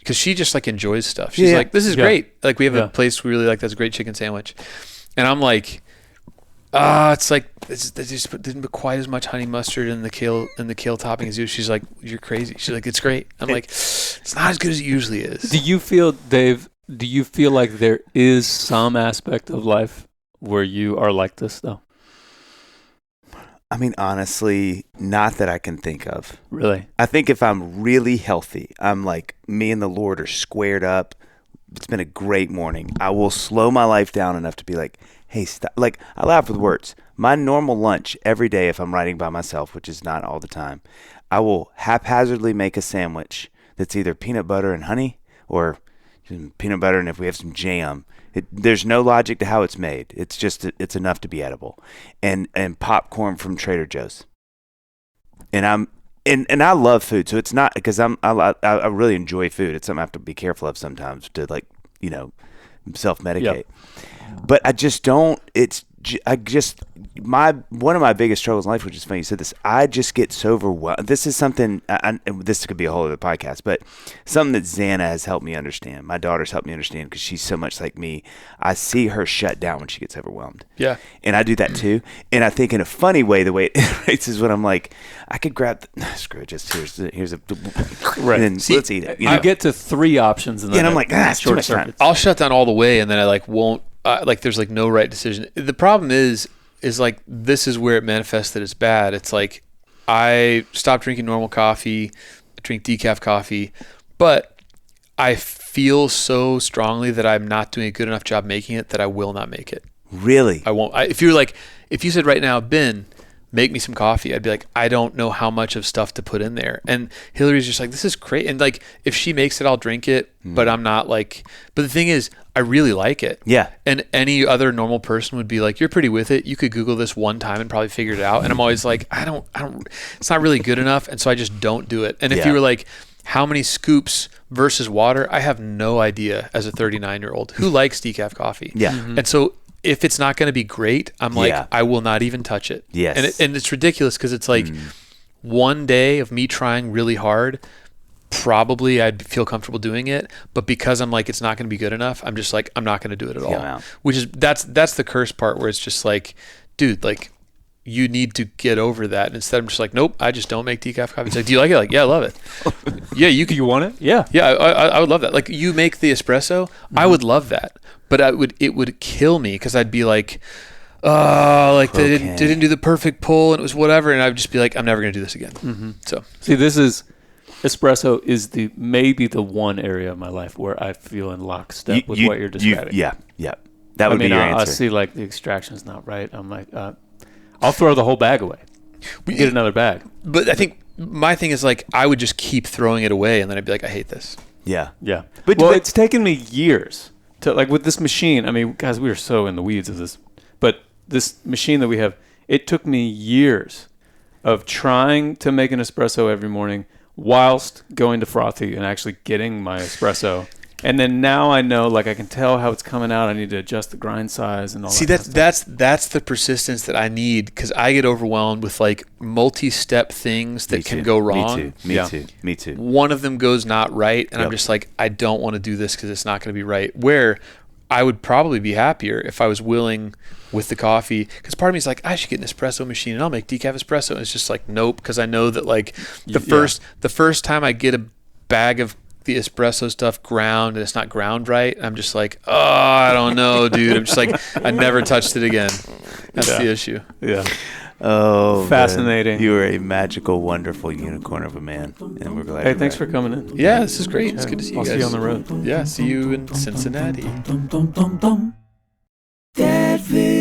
because she just like enjoys stuff. She's like, this is great. Like we have a place we really like that's a great chicken sandwich. And I'm like, it's like they just didn't put quite as much honey mustard in the kale topping as you. She's like, you're crazy. She's like, it's great. I'm like, it's not as good as it usually is. Do you feel, Dave, like there is some aspect of life where you are like this though? I mean, honestly, not that I can think of. Really? I think if I'm really healthy, I'm like, me and the Lord are squared up. It's been a great morning. I will slow my life down enough to be like, hey, stop. Like, I laugh with words. My normal lunch every day, if I'm writing by myself, which is not all the time, I will haphazardly make a sandwich that's either peanut butter and honey or peanut butter, and if we have some jam. There's no logic to how it's made. It's just, it's enough to be edible. And popcorn from Trader Joe's. And I love food, so it's not because I really enjoy food. It's something I have to be careful of sometimes to, like, you know, self-medicate. Yep. But I just don't. One of my biggest struggles in life, which is funny you said this, I just get so overwhelmed. This is something, this could be a whole other podcast, but something that Xana has helped me understand. My daughter's helped me understand because she's so much like me. I see her shut down when she gets overwhelmed. Yeah. And I do that too. And I think in a funny way, the way it iterates is when I'm like, I could grab, screw it, just here's a, right. And then let's eat it. You get to 3 options. And I'm like, it's too much time. I'll shut down all the way and then I like won't, like there's like no right decision. The problem is like this is where it manifests that it's bad. It's like I stopped drinking normal coffee, I drink decaf coffee, but I feel so strongly that I'm not doing a good enough job making it that I will not make it. Really? I won't. If you said right now, Ben, make me some coffee, I'd be like, I don't know how much of stuff to put in there. And Hillary's just like, this is great. And like, if she makes it, I'll drink it, but I'm not like, but the thing is, I really like it. Yeah. And any other normal person would be like, you're pretty with it. You could Google this one time and probably figure it out. And I'm always like, I don't, it's not really good enough. And so I just don't do it. And if you were like, how many scoops versus water? I have no idea as a 39-year-old who likes decaf coffee. Yeah. And so if it's not going to be great, I'm like, I will not even touch it. Yes. And it's ridiculous because it's like one day of me trying really hard, probably I'd feel comfortable doing it. But because I'm like, it's not going to be good enough, I'm just like, I'm not going to do it at all. Which is, that's the curse part where it's just like, dude, like you need to get over that. And instead I'm just like, nope, I just don't make decaf coffee. It's like, do you like it? Like, yeah, I love it. Yeah, you want it? Yeah. Yeah, I would love that. Like you make the espresso, I would love that. But it would kill me because I'd be like, like they didn't do the perfect pull and it was whatever, and I'd just be like, I'm never gonna do this again. So see, espresso is maybe the one area of my life where I feel in lockstep with what you're describing. Yeah. That would be your answer. I see like the extraction's not right. I'm like, I'll throw the whole bag away. We get another bag. But I think my thing is like I would just keep throwing it away, and then I'd be like, I hate this. Yeah. But it's taken me years to, like, with this machine. I mean, guys, we are so in the weeds of this, but this machine that we have, it took me years of trying to make an espresso every morning whilst going to Frothy and actually getting my espresso. And then now I know, like, I can tell how it's coming out. I need to adjust the grind size and all that. See, that's the persistence that I need, because I get overwhelmed with like multi-step things that can go wrong. Me too. One of them goes not right, and I'm just like, I don't want to do this because it's not going to be right. Where I would probably be happier if I was willing with the coffee, because part of me is like, I should get an espresso machine and I'll make decaf espresso. And it's just like, nope, because I know that like the first time I get a bag of the espresso stuff ground and it's not ground right, I'm just like, oh, I don't know, dude. I'm just like, I never touched it again. That's the issue. Yeah. Oh, fascinating. Man. You are a magical, wonderful unicorn of a man, and we're glad. Hey, thanks for coming in. Yeah, this is great. It's good to see you guys. I'll see you on the road. Yeah, see you in Cincinnati. Dadville.